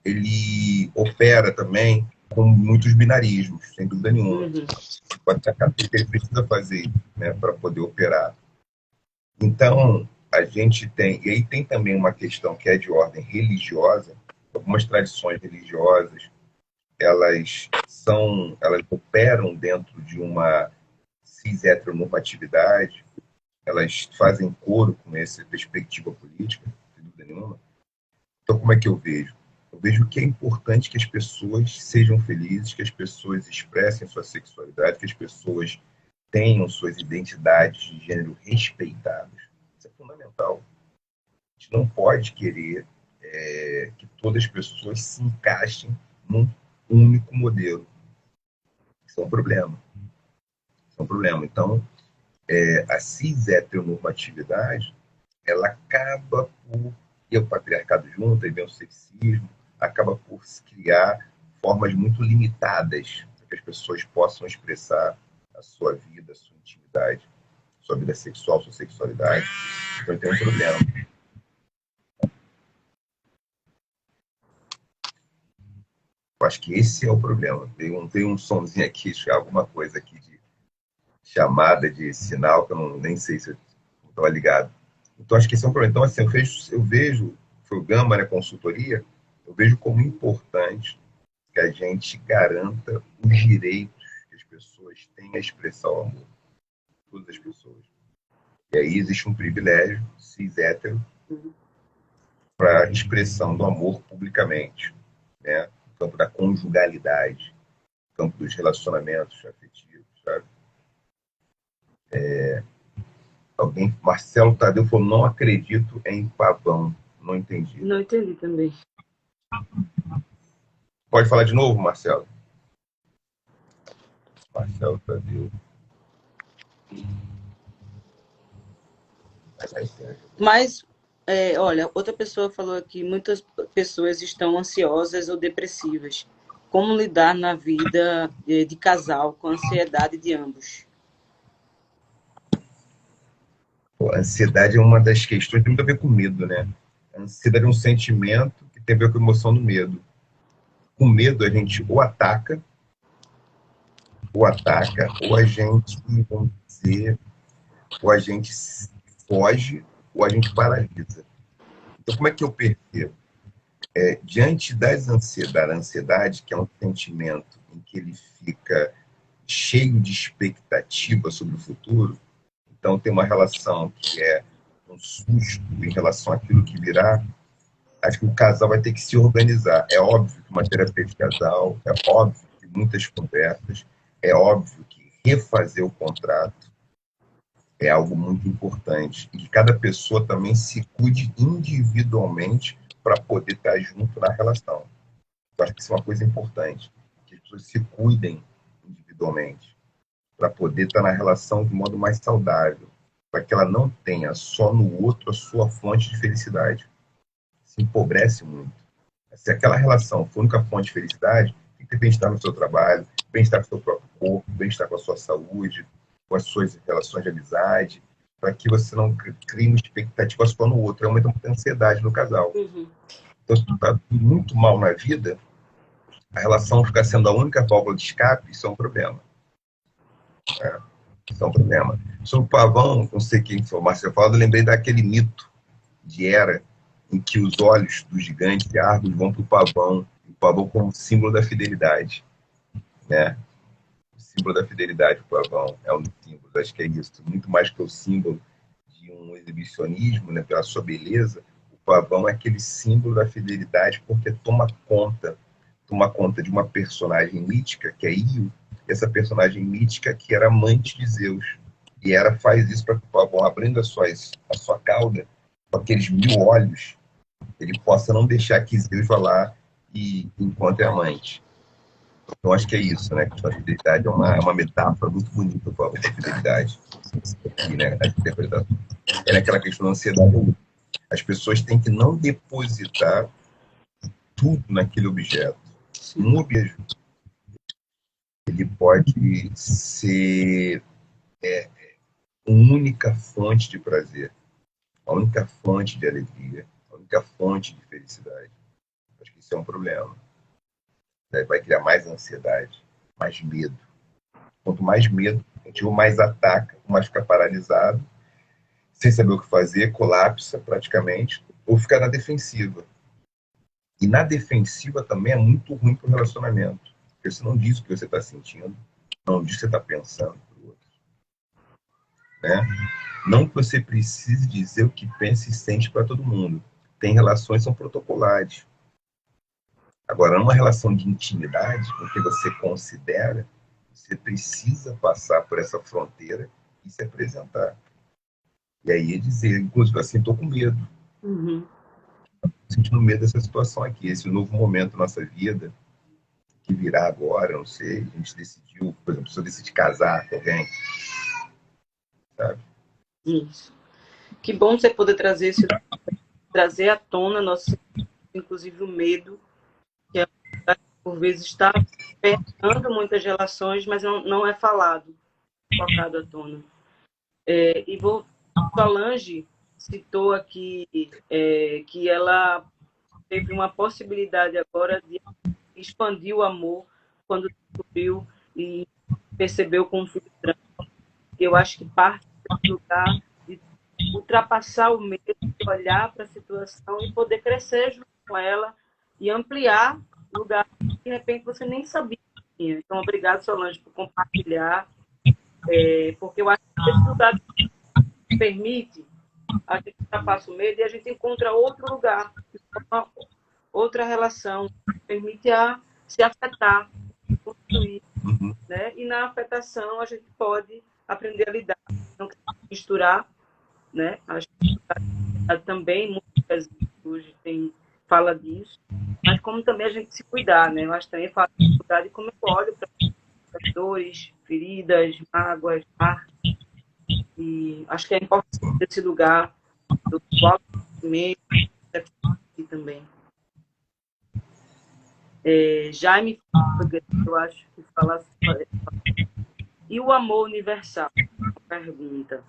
ele opera também com muitos binarismos, sem dúvida nenhuma. Uhum. O patriarcado ele precisa fazer, né, para poder operar. Então, a gente tem, e aí tem também uma questão que é de ordem religiosa. Algumas tradições religiosas, elas operam dentro de uma cis heteronormatividade, elas fazem coro com essa perspectiva política, sem dúvida nenhuma. Então, como é que eu vejo? Eu vejo que é importante que as pessoas sejam felizes, que as pessoas expressem sua sexualidade, que as pessoas tenham suas identidades de gênero respeitadas. Isso é fundamental. A gente não pode querer que todas as pessoas se encaixem num único modelo. Isso é um problema. Isso é um problema. Então, a cis heteronormatividade, ela acaba por, e o patriarcado junto, e vem o sexismo, acaba por se criar formas muito limitadas para que as pessoas possam expressar a sua vida, a sua intimidade, sua vida sexual, sua sexualidade. Então tem um problema. Eu acho que esse é o problema. Veio um somzinho aqui, alguma coisa aqui de chamada, de sinal, que eu nem sei se eu estava ligado. Então acho que esse é um problema. Então, assim, eu vejo foi o Gama, né, consultoria, eu vejo como importante que a gente garanta os direitos que as pessoas têm a expressar o amor. Todas as pessoas. E aí existe um privilégio cis hétero para a expressão do amor publicamente, né? No campo da conjugalidade, no campo dos relacionamentos afetivos, sabe? Marcelo Tadeu falou, não acredito em pavão. Não entendi. Não entendi também. Pode falar de novo, Marcelo? Marcelo Tadeu. Mas, olha, outra pessoa falou aqui, muitas pessoas estão ansiosas ou depressivas. Como lidar na vida de casal com a ansiedade de ambos? A ansiedade é uma das questões que tem muito a ver com medo, né? A ansiedade é um sentimento que tem a ver com a emoção do medo. Com medo, a gente ou ataca, ou a gente, vamos dizer, ou a gente foge, ou a gente paralisa. Então, como é que eu percebo? Diante da ansiedade, que é um sentimento em que ele fica cheio de expectativa sobre o futuro, então tem uma relação que é um susto em relação àquilo que virá, acho que o casal vai ter que se organizar. É óbvio que uma terapia de casal, é óbvio que muitas conversas, é óbvio que refazer o contrato é algo muito importante e que cada pessoa também se cuide individualmente para poder estar junto na relação. Eu acho que isso é uma coisa importante, que as pessoas se cuidem individualmente para poder estar na relação de modo mais saudável, para que ela não tenha só no outro a sua fonte de felicidade. Se empobrece muito. Se aquela relação for a única fonte de felicidade, tem que ter bem-estar no seu trabalho, bem-estar com o seu próprio corpo, bem-estar com a sua saúde, com as suas relações de amizade, para que você não crie uma expectativa só no outro. Aumenta muita ansiedade no casal. Uhum. Então, se tu está muito mal na vida, a relação ficar sendo a única válvula de escape, isso é um problema. Isso é um problema. Sobre o pavão, não sei quem foi o Marcelo falando, eu lembrei daquele mito de Hera, em que os olhos do gigante de Argos vão para o pavão como símbolo da fidelidade. né? O símbolo da fidelidade, o pavão, é um dos símbolos, acho que é isso, muito mais que o símbolo de um exibicionismo, né, pela sua beleza, o pavão é aquele símbolo da fidelidade porque toma conta de uma personagem mítica, que é Io, essa personagem mítica que era amante de Zeus. E Hera faz isso para que o pavão, abrindo a sua cauda, com aqueles 1000 olhos, ele possa não deixar que Zeus vá lá e encontre a amante. Então, acho que é isso, né? A questão da fidelidade é uma metáfora muito bonita para a fidelidade. Aqui, né? A interpretação. É naquela questão da ansiedade. As pessoas têm que não depositar tudo naquele objeto. Um objeto, ele pode ser uma única fonte de prazer, a única fonte de alegria, a única fonte de felicidade. Acho que isso é um problema. Vai criar mais ansiedade, mais medo. Quanto mais medo, a gente mais ataca, mais fica paralisado, sem saber o que fazer, colapsa praticamente, ou fica na defensiva. E na defensiva também é muito ruim para o relacionamento. Porque você não diz o que você está sentindo, não diz o que você está pensando para o outro. Né? Não que você precise dizer o que pensa e sente para todo mundo. Tem relações que são protocolares. Agora, numa relação de intimidade, com o que você considera, você precisa passar por essa fronteira e se apresentar. E aí dizer, inclusive assim, estou com medo. Sentindo medo dessa situação aqui, esse novo momento da nossa vida, que virá agora, não sei, a gente decidiu, por exemplo, se eu decidir casar com alguém, sabe? Isso. Que bom você poder trazer à tona, nosso, inclusive o medo, que por vezes está permeando muitas relações, mas não é falado, colocado à tona. E Solange citou aqui que ela teve uma possibilidade agora de expandir o amor quando descobriu e percebeu com o filho trans. Eu acho que parte do lugar de ultrapassar o medo, de olhar para a situação e poder crescer junto com ela e ampliar lugar que de repente você nem sabia que tinha. Então, obrigado, Solange, por compartilhar, porque eu acho que esse lugar permite a gente ultrapassar o medo e a gente encontra outro lugar, outra relação, permite se afetar, construir, né? E na afetação a gente pode aprender a lidar, não misturar, né? Acho que também muitas hoje fala disso, mas como também a gente se cuidar, né? Eu acho que também fala de cuidar de como eu olho para dores, feridas, mágoas, marcas, e acho que é importante esse lugar do autoconhecimento também. Jaime, eu acho que fala e o amor universal? Pergunta.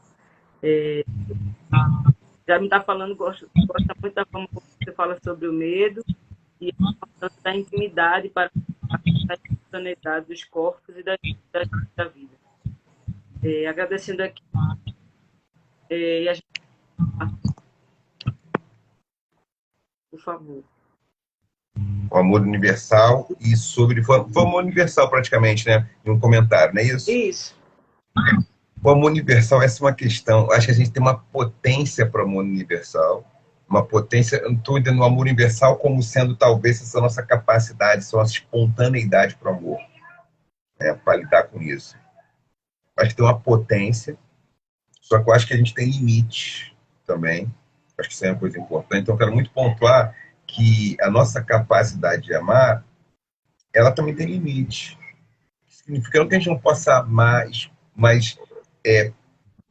Jaime está falando, gosta muito da forma como você fala sobre o medo e a importância da intimidade para a espontaneidade dos corpos e da vida. Agradecendo aqui. E a gente... Por favor. O amor universal e sobre... Foi o amor universal praticamente, né? Em um comentário, não é isso? Isso. O amor universal, essa é uma questão. Acho que a gente tem uma potência para o amor universal. Uma potência... Eu não estou entendendo o amor universal como sendo talvez essa nossa capacidade, essa nossa espontaneidade para o amor. Para lidar com isso. Acho que tem uma potência, só que eu acho que a gente tem limites também. Acho que isso é uma coisa importante. Então, eu quero muito pontuar que a nossa capacidade de amar, ela também tem limite. Significa que a gente não possa amar, mas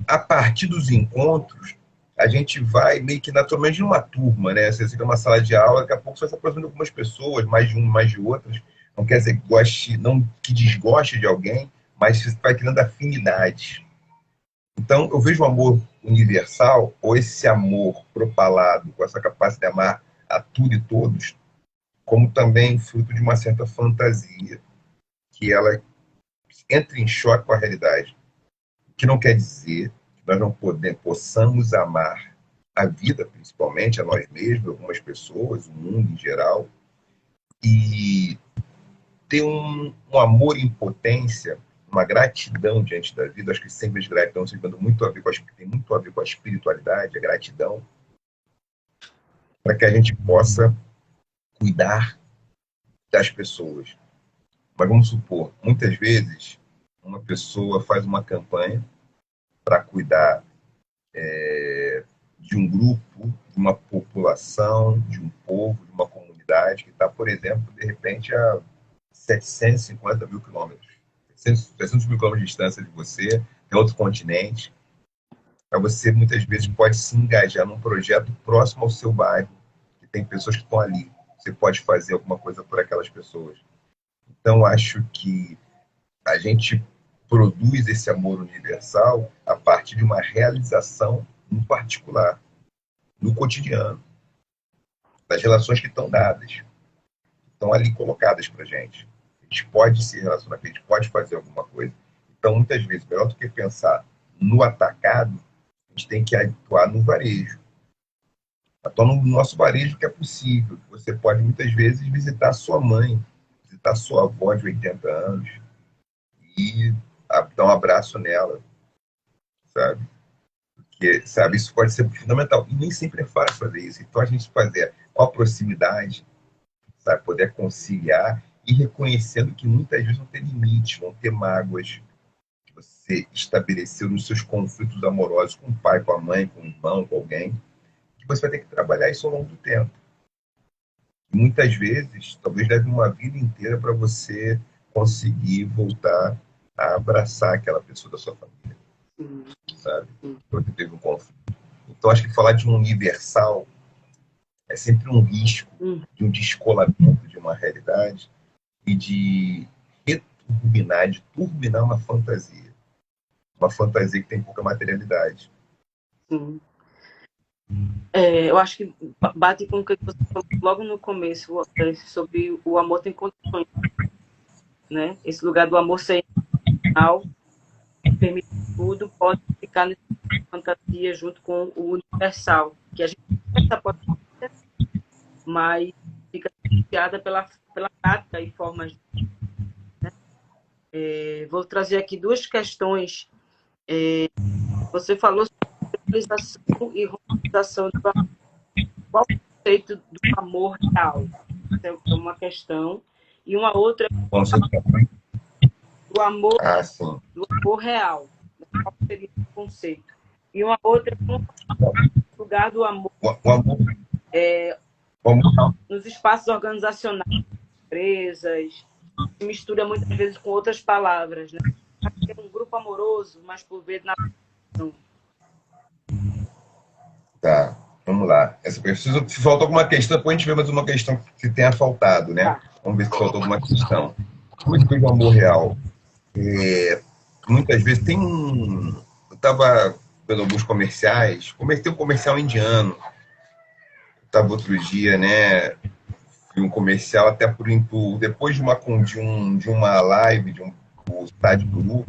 a partir dos encontros, a gente vai meio que naturalmente numa turma, né? Você fica numa sala de aula, daqui a pouco você vai se aproximando de algumas pessoas, mais de uma, mais de outras. Não quer dizer que goste, não que desgoste de alguém, mas você vai criando afinidade. Então, eu vejo o amor universal, ou esse amor propalado, com essa capacidade de amar a tudo e todos, como também fruto de uma certa fantasia, que ela entra em choque com a realidade. O que não quer dizer que nós não possamos amar a vida, principalmente, a nós mesmos, algumas pessoas, o mundo em geral, e ter um amor em potência, uma gratidão diante da vida. Acho que sempre a gratidão tem muito a ver com a espiritualidade, a gratidão, para que a gente possa cuidar das pessoas. Mas vamos supor, muitas vezes, uma pessoa faz uma campanha para cuidar de um grupo, de uma população, de um povo, de uma comunidade que está, por exemplo, de repente, a 750 mil quilômetros, 700 mil quilômetros de distância de você, em outro continente. Aí você, muitas vezes, pode se engajar num projeto próximo ao seu bairro, que tem pessoas que estão ali. Você pode fazer alguma coisa por aquelas pessoas. Então, acho que a gente produz esse amor universal a partir de uma realização no particular, no cotidiano, das relações que estão dadas, estão ali colocadas para a gente. A gente pode se relacionar, a gente pode fazer alguma coisa. Então, muitas vezes, melhor do que pensar no atacado, a gente tem que atuar no varejo. Atuar no nosso varejo que é possível. Você pode, muitas vezes, visitar sua mãe, visitar sua avó de 80 anos e dar um abraço nela, sabe? Porque, sabe, isso pode ser fundamental. E nem sempre é fácil fazer isso. Então, a gente fazer com a proximidade, sabe, poder conciliar e reconhecendo que muitas vezes vão ter limites, vão ter mágoas que você estabeleceu nos seus conflitos amorosos com o pai, com a mãe, com o irmão, com alguém, que você vai ter que trabalhar isso ao longo do tempo. E muitas vezes, talvez leve uma vida inteira para você conseguir voltar a abraçar aquela pessoa da sua família, sabe? Porque teve um conflito. Então, acho que falar de um universal é sempre um risco de um descolamento de uma realidade e de turbinar uma fantasia. Uma fantasia que tem pouca materialidade. Sim. Eu acho que bate com o que você falou logo no começo, sobre o amor tem condições, né? Esse lugar do amor ser real, permite tudo, pode ficar nessa fantasia junto com o universal, que a gente pode fazer, mas fica associada pela prática e formas. Né? Vou trazer aqui duas questões. Você falou sobre realização e romantização do amor. Qual é o conceito do amor real? Essa é uma questão. E uma outra do amor, do amor real. Qual seria o conceito? E uma outra o lugar do amor, nos espaços organizacionais, empresas, se mistura muitas vezes com outras palavras, né? É um grupo amoroso, mas por vezes na. Tá, vamos lá. Se faltou alguma questão, depois a gente vê mais uma questão que tenha faltado, né? Tá. Vamos ver se faltou alguma questão. Como é que foi o amor real? Muitas vezes tem um... Eu estava vendo alguns comerciais, tem um comercial indiano. Eu estava outro dia, né? Vi um comercial até depois de uma live, de um Tade Guru,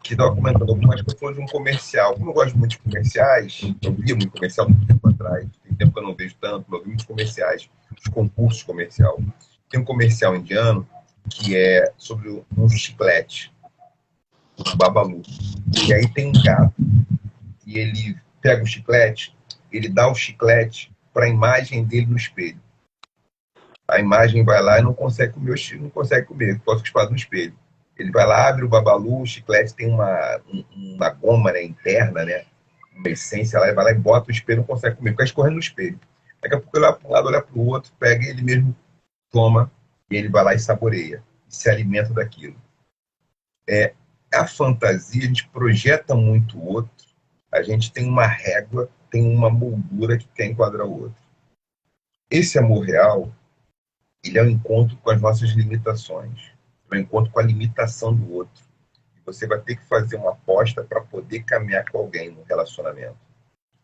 que estava comentando algumas coisas de um comercial. Como eu gosto muito de comerciais, eu via muito comercial muito tempo atrás, tem tempo que eu não vejo tanto, mas eu vi muitos comerciais, os concursos comercial. Tem um comercial indiano que é sobre um chiclete, um babalu. E aí tem um gato, e ele pega o chiclete, ele dá o chiclete para a imagem dele no espelho. A imagem vai lá e não consegue comer, fica espalhado no espelho. Ele vai lá, abre o babalu, o chiclete tem uma goma, né, interna, né, uma essência, lá, ele vai lá e bota o espelho, não consegue comer, fica escorrendo no espelho. Daqui a pouco ele olha para um lado, olha para o outro, pega ele mesmo, toma, e ele vai lá e saboreia, e se alimenta daquilo. A fantasia, a gente projeta muito o outro, a gente tem uma régua, tem uma moldura que quer enquadrar o outro. Esse amor real, ele é o encontro com as nossas limitações, é o encontro com a limitação do outro. E você vai ter que fazer uma aposta para poder caminhar com alguém no relacionamento.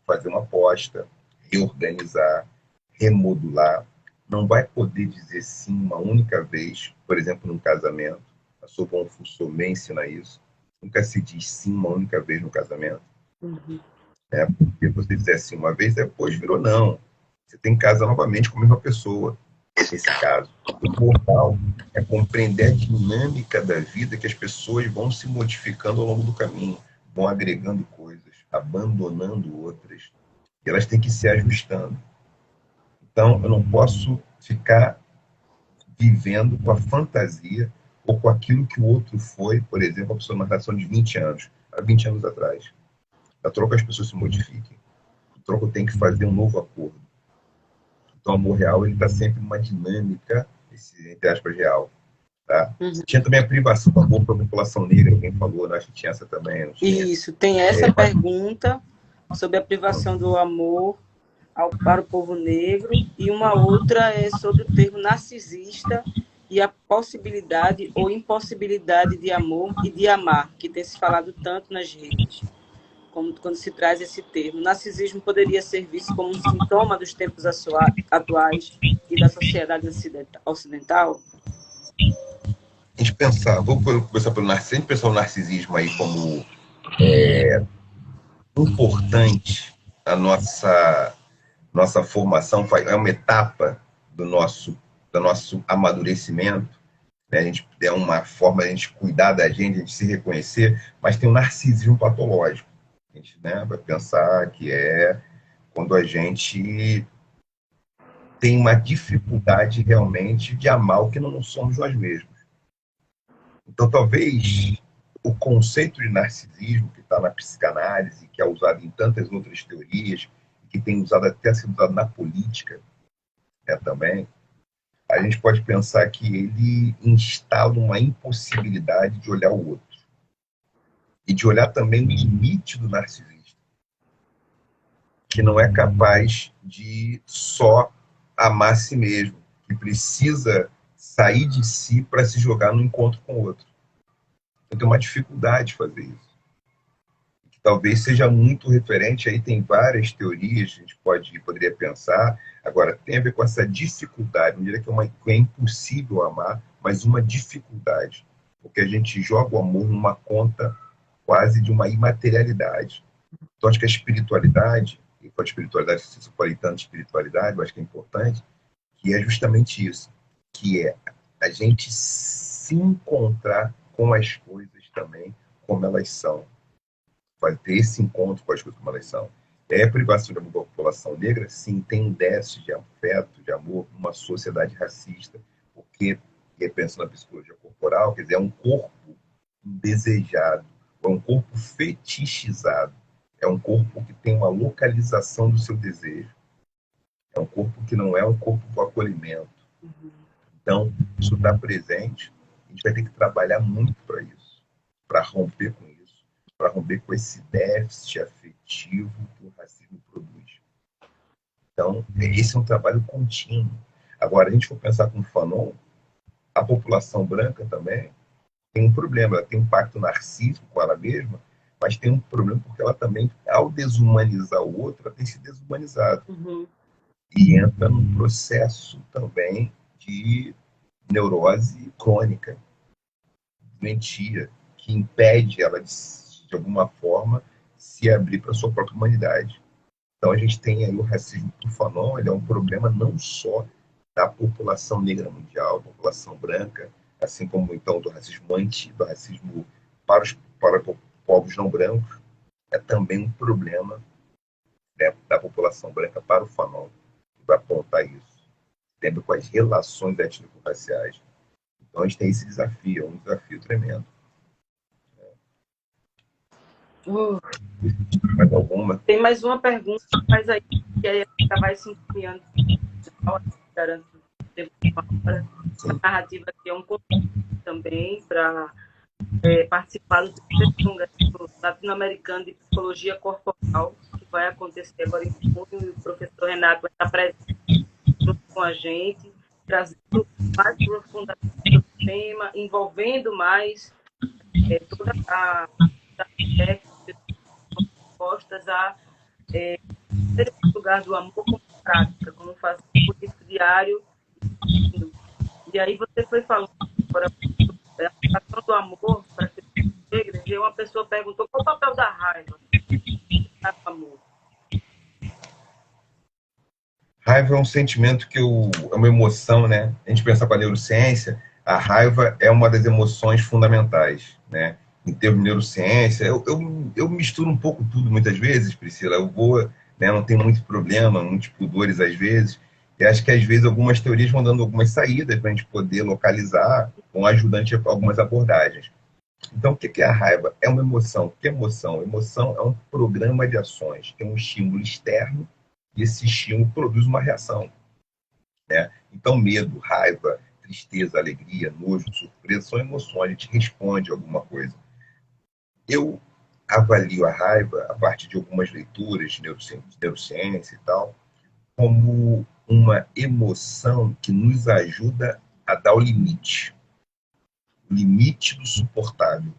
Fazer uma aposta, reorganizar, remodular. Não vai poder dizer sim uma única vez, por exemplo, num casamento. A Sorbonne Fusomé ensina isso. Nunca se diz sim uma única vez no casamento. Porque você dizer sim uma vez, depois virou não. Você tem que casar novamente com a mesma pessoa. nesse caso. O mortal é compreender a dinâmica da vida, que as pessoas vão se modificando ao longo do caminho, vão agregando coisas, abandonando outras, e elas têm que se ajustando. Então, eu não posso ficar vivendo com a fantasia ou com aquilo que o outro foi, por exemplo, a pessoa numa relação de 20 anos, há 20 anos atrás. A troca as pessoas se modifiquem. A troca tem que fazer um novo acordo. Então, o amor real ele está sempre numa dinâmica, esse, entre aspas, real. Tá? Uhum. Tinha também a privação do amor para a população negra, alguém falou, né? Acho que tinha essa também. Não tinha? Isso, tem essa pergunta sobre a privação do amor para o povo negro, e uma outra é sobre o termo narcisista e a possibilidade ou impossibilidade de amor e de amar, que tem se falado tanto nas redes, como quando se traz esse termo. O narcisismo poderia ser visto como um sintoma dos tempos atuais e da sociedade ocidental? A gente pensar, vou começar pelo narcisismo, a gente pensar o narcisismo aí como importante a nossa formação, é uma etapa do nosso amadurecimento, né? A gente é uma forma de a gente cuidar da gente, a gente se reconhecer, mas tem o narcisismo patológico. A gente, né, vai pensar que é quando a gente tem uma dificuldade realmente de amar o que não somos nós mesmos. Então, talvez o conceito de narcisismo que está na psicanálise, que é usado em tantas outras teorias, que tem usado até sido usado na política, né, também, a gente pode pensar que ele instala uma impossibilidade de olhar o outro e de olhar também o limite do narcisista, que não é capaz de só amar a si mesmo, que precisa sair de si para se jogar no encontro com o outro. Eu tenho uma dificuldade de fazer isso. Que talvez seja muito referente, aí tem várias teorias, a gente poderia pensar. Agora, tem a ver com essa dificuldade, não diria que é impossível amar, mas uma dificuldade. Porque a gente joga o amor numa conta quase de uma imaterialidade. Então, acho que a espiritualidade, e com a espiritualidade, se eu falei tanto de espiritualidade, eu acho que é importante, que é justamente isso, que é a gente se encontrar com as coisas também como elas são. Vai ter esse encontro com as coisas como elas são. É a privação da população negra? Sim, tem um déficit de afeto, de amor, numa sociedade racista, porque, pensando na psicologia corporal, quer dizer, é um corpo desejado, é um corpo fetichizado, é um corpo que tem uma localização do seu desejo, é um corpo que não é um corpo do acolhimento. Então, isso está presente, a gente vai ter que trabalhar muito para isso, para romper com isso, para romper com esse déficit afetivo que o racismo produz. Então, esse é um trabalho contínuo. Agora, a gente for pensar com o Fanon, a população branca também tem um problema, ela tem um pacto narcísico com ela mesma, mas tem um problema porque ela também, ao desumanizar o outro, ela tem se desumanizado. Uhum. E entra num processo também de neurose crônica, doentia, que impede ela de alguma forma, se abrir para a sua própria humanidade. Então a gente tem aí o racismo do Fanon, ele é um problema não só da população negra mundial, da população branca, assim como então do racismo do racismo para povos não brancos, é também um problema, né, da população branca para o Fanon, que vai apontar isso, tendo com as relações étnico-raciais. Então a gente tem esse desafio, é um desafio tremendo. Mais alguma? Tem mais uma pergunta, mas aí que aí vai se encaminhando. Garanto tempo de hora. A narrativa aqui é um convite também para participar do terceiro congresso latino-americano de psicologia corporal, que vai acontecer agora em junho, e o professor Renato vai estar presente junto com a gente, trazendo mais profundamente o tema, envolvendo mais toda a respostas a ter lugar do amor como prática, como fazer isso diário. E aí você foi falando agora a questão do amor para ser negra, e uma pessoa perguntou qual o papel da raiva no amor. Raiva raiva é um sentimento é uma emoção, né? A gente pensa com a neurociência, a raiva é uma das emoções fundamentais, né? Em termos de neurociência, eu misturo um pouco tudo muitas vezes, Priscila. Eu vou, né? Não tenho muito problema, muitos pudores às vezes. E acho que às vezes algumas teorias vão dando algumas saídas para a gente poder localizar com ajudante a algumas abordagens. Então, o que é a raiva? É uma emoção. O que é emoção? Emoção é um programa de ações, é um estímulo externo e esse estímulo produz uma reação, né? Então, medo, raiva, tristeza, alegria, nojo, surpresa são emoções, a gente responde a alguma coisa. Eu avalio a raiva, a partir de algumas leituras de neurociência e tal, como uma emoção que nos ajuda a dar o limite do suportável.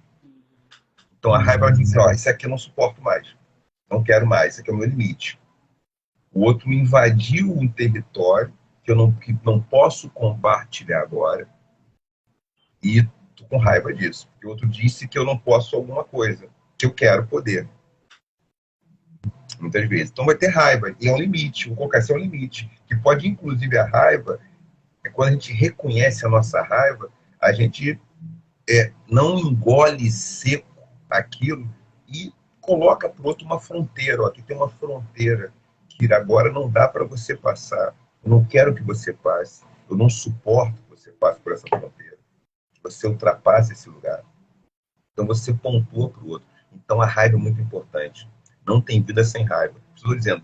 Então, a raiva ela diz, ó, isso aqui eu não suporto mais, não quero mais, isso aqui é o meu limite. O outro me invadiu um território que que não posso compartilhar agora e estou com raiva disso. Porque o outro disse que eu não posso alguma coisa, que eu quero poder, muitas vezes. Então vai ter raiva, e é um limite, vou colocar esse é um limite, que pode, inclusive, a raiva, quando a gente reconhece a nossa raiva, a gente não engole seco aquilo e coloca para o outro uma fronteira. Ó, aqui tem uma fronteira que agora não dá para você passar. Eu não quero que você passe. Eu não suporto que você passe por essa fronteira. Que você ultrapasse esse lugar. Então você pontua para o outro. Então a raiva é muito importante. Não tem vida sem raiva. Estou dizendo,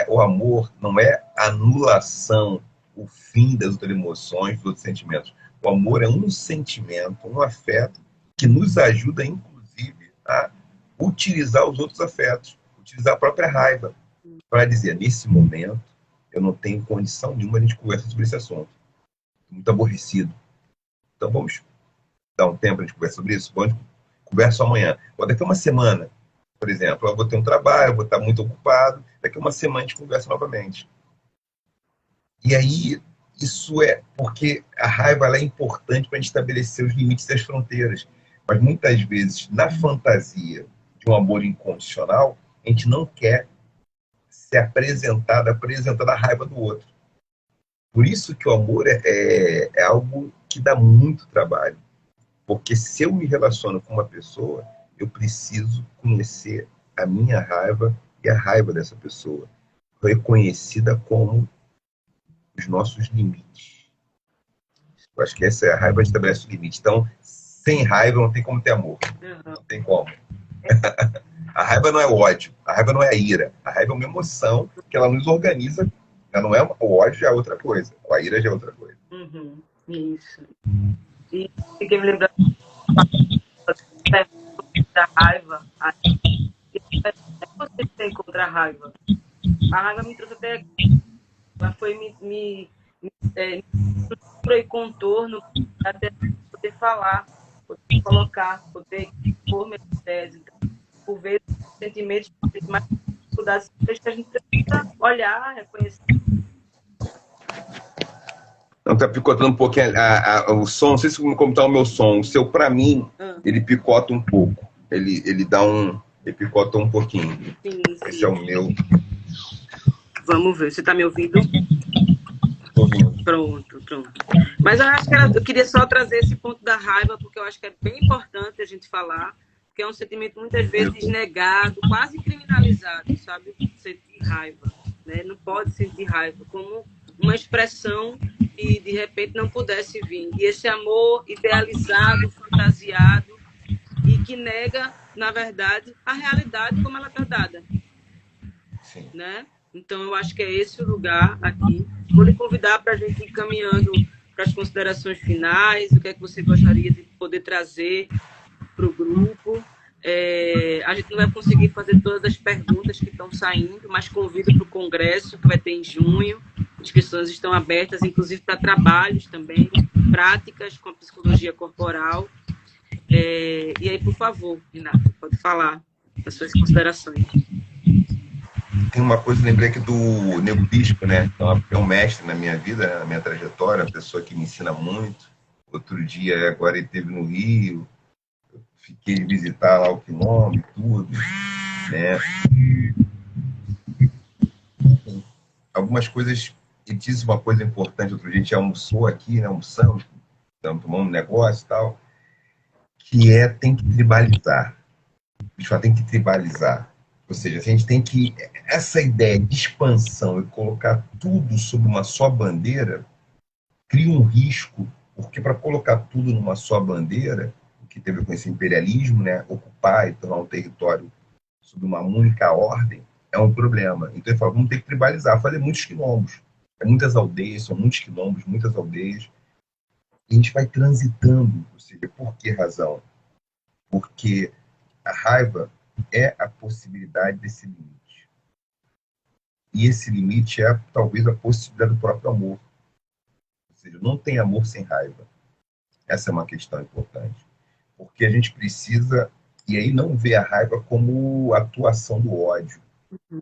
o amor não é anulação, o fim das outras emoções, dos outros sentimentos. O amor é um sentimento, um afeto que nos ajuda, inclusive, a utilizar os outros afetos, utilizar a própria raiva, para dizer, nesse momento, eu não tenho condição nenhuma de a gente conversar sobre esse assunto. Estou muito aborrecido. Então vamos dar um tempo para a gente conversar sobre isso? Vamos conversar amanhã. Ou daqui a uma semana, por exemplo, eu vou ter um trabalho, eu vou estar muito ocupado, daqui a uma semana a gente conversa novamente. E aí, isso é porque a raiva ela é importante para a gente estabelecer os limites das fronteiras. Mas muitas vezes, na fantasia de um amor incondicional, a gente não quer ser apresentar a raiva do outro. Por isso que o amor é algo que dá muito trabalho. Porque se eu me relaciono com uma pessoa, eu preciso conhecer a minha raiva e a raiva dessa pessoa, reconhecida como os nossos limites. Eu acho que essa é a raiva que estabelece o limite. Então, sem raiva não tem como ter amor. Não tem como. A raiva não é ódio, a raiva não é a ira. A raiva é uma emoção que ela nos organiza. Ela não é o ódio, já é outra coisa. A ira já é outra coisa. Isso. E fiquei me lembrando da raiva. Você tem contra a raiva? A raiva me trouxe até aqui. Ela foi me contorno até poder falar, poder colocar, poder expor minha tese. Então, por vezes, sentimentos mais dificuldades que a gente precisa olhar, reconhecer. Não, tá picotando um pouquinho o som, não sei como tá o meu som. O seu, para mim, ele picota um pouco. Ele picota um pouquinho. Sim. Esse é o meu. Vamos ver, você tá me ouvindo? Tô ouvindo. Pronto. Mas eu acho que eu queria só trazer esse ponto da raiva, porque eu acho que é bem importante a gente falar, porque é um sentimento muitas vezes negado, quase criminalizado, sabe? Sentir raiva, né? Não pode sentir raiva, como uma expressão que de repente não pudesse vir. E esse amor idealizado, fantasiado, e que nega, na verdade, a realidade como ela está dada. Sim. Né? Então, eu acho que é esse o lugar aqui. Vou lhe convidar para a gente ir caminhando para as considerações finais, o que é que você gostaria de poder trazer para o grupo. A gente não vai conseguir fazer todas as perguntas que estão saindo, mas convido para o congresso, que vai ter em junho. Inscrições estão abertas, inclusive para trabalhos também, práticas com a psicologia corporal. E aí, por favor, Renato, pode falar das suas considerações. Tem uma coisa, lembrei aqui do Nego Bispo, né? É um mestre na minha vida, na minha trajetória, uma pessoa que me ensina muito. Outro dia, agora ele esteve no Rio, eu fiquei de visitar lá o Quilombo e tudo, né? Algumas coisas ele disse uma coisa importante outro dia, a gente almoçou aqui, né, almoçamos, tomamos um negócio e tal, que tem que tribalizar. A gente fala, tem que tribalizar. Ou seja, a gente tem que... Essa ideia de expansão e colocar tudo sob uma só bandeira cria um risco, porque para colocar tudo numa só bandeira, o que teve com esse imperialismo, né, ocupar e tornar um território sob uma única ordem, é um problema. Então ele fala, vamos ter que tribalizar. Fazer muitos quilombos. Muitas aldeias, são muitos quilombos, muitas aldeias. E a gente vai transitando. Ou seja, por que razão? Porque a raiva é a possibilidade desse limite. E esse limite é, talvez, a possibilidade do próprio amor. Ou seja, não tem amor sem raiva. Essa é uma questão importante. Porque a gente precisa, e aí não ver a raiva como atuação do ódio,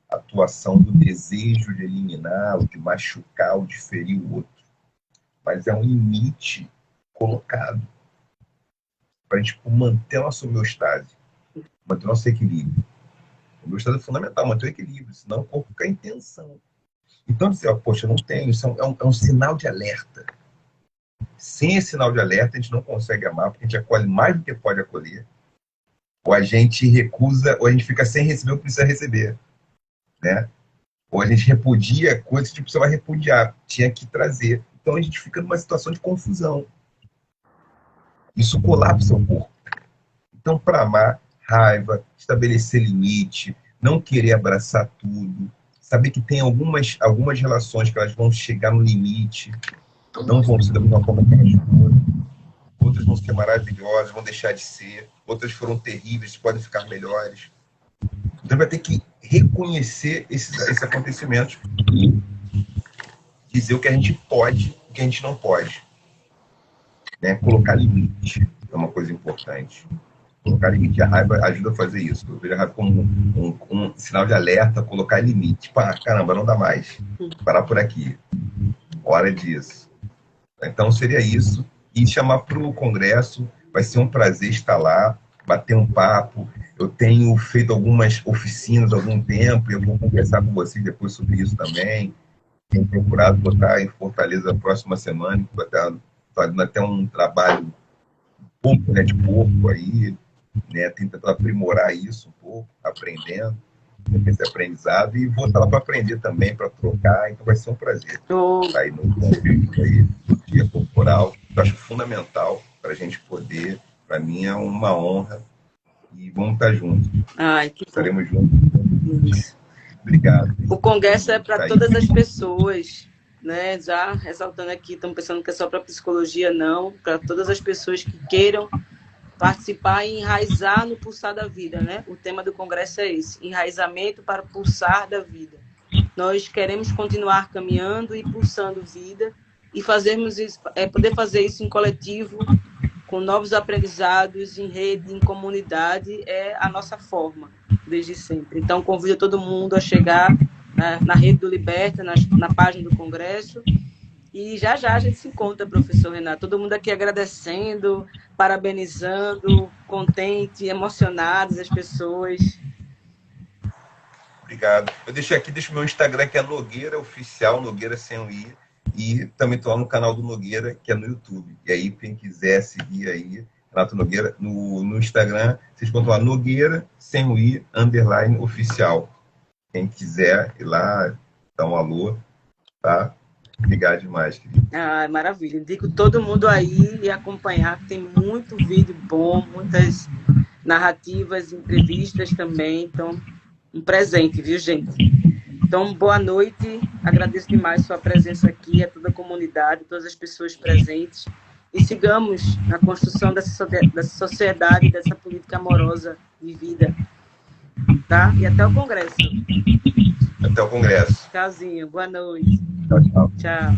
atuação do desejo de eliminar, ou de machucar, ou de ferir o outro. Mas é um limite colocado para a gente manter nossa homeostase, manter nosso equilíbrio. A homeostase é fundamental, manter o equilíbrio, senão o corpo fica em tensão. Então, dizer, poxa, eu não tenho, isso é um sinal de alerta. Sem esse sinal de alerta, a gente não consegue amar, porque a gente acolhe mais do que pode acolher, ou a gente recusa, ou a gente fica sem receber o que precisa receber. Né? Ou a gente repudia coisas que precisava repudiar, tinha que trazer. Então a gente fica numa situação de confusão. Isso colapsa o corpo. Então, para amar, raiva, estabelecer limite, não querer abraçar tudo, saber que tem algumas relações que elas vão chegar no limite, não vão ser da mesma forma que elas foram, outras vão ser maravilhosas, vão deixar de ser, outras foram terríveis, podem ficar melhores. Então vai ter que reconhecer esses acontecimentos e dizer o que a gente pode e o que a gente não pode. Né? Colocar limite é uma coisa importante. Colocar limite. A raiva ajuda a fazer isso. Eu vejo a raiva como um sinal de alerta, colocar limite. Pá, caramba, não dá mais. Parar por aqui. Hora disso. Então seria isso. E chamar para o Congresso. Vai ser um prazer estar lá, bater um papo. Eu tenho feito algumas oficinas há algum tempo, e eu vou conversar com vocês depois sobre isso também. Tenho procurado botar em Fortaleza na próxima semana, estou fazendo até um trabalho um pouco, né, de corpo aí, né, tentando aprimorar isso um pouco, aprendendo, esse aprendizado, e vou estar lá para aprender também, para trocar, então vai ser um prazer estar aí no convite aí, do Dia Corporal. Eu acho fundamental para a gente poder, para mim é uma honra. E vamos estar juntos. Ai, que estaremos juntos. Isso. Obrigado. O congresso é para todas as pessoas, né? Já ressaltando aqui, estamos pensando que é só para psicologia, não. Para todas as pessoas que queiram participar e enraizar no pulsar da vida, né? O tema do congresso é esse, enraizamento para o pulsar da vida. Nós queremos continuar caminhando e pulsando vida e fazermos isso, poder fazer isso em coletivo, com novos aprendizados, em rede, em comunidade, é a nossa forma, desde sempre. Então, convido todo mundo a chegar na rede do Liberta, na página do Congresso, e já a gente se encontra, professor Renato. Todo mundo aqui agradecendo, parabenizando, contente, emocionados, as pessoas. Obrigado. Eu deixo o meu Instagram, que é Nogueira Oficial, Nogueira sem o I. E também estou lá no canal do Nogueira, que é no YouTube. E aí, quem quiser seguir aí, Renato Nogueira, no Instagram, vocês vão lá, Nogueira, sem o I, _ oficial. Quem quiser ir lá, dar um alô, tá? Obrigado demais, querido. Ah, maravilha. Indico todo mundo aí e acompanhar, que tem muito vídeo bom, muitas narrativas, entrevistas também. Então, um presente, viu, gente? Então, boa noite, agradeço demais sua presença aqui, a toda a comunidade, todas as pessoas presentes, e sigamos na construção dessa sociedade, dessa política amorosa de vida, tá? E até o Congresso. Até o Congresso. Tchauzinho, boa noite. Tchau, tchau. Tchau.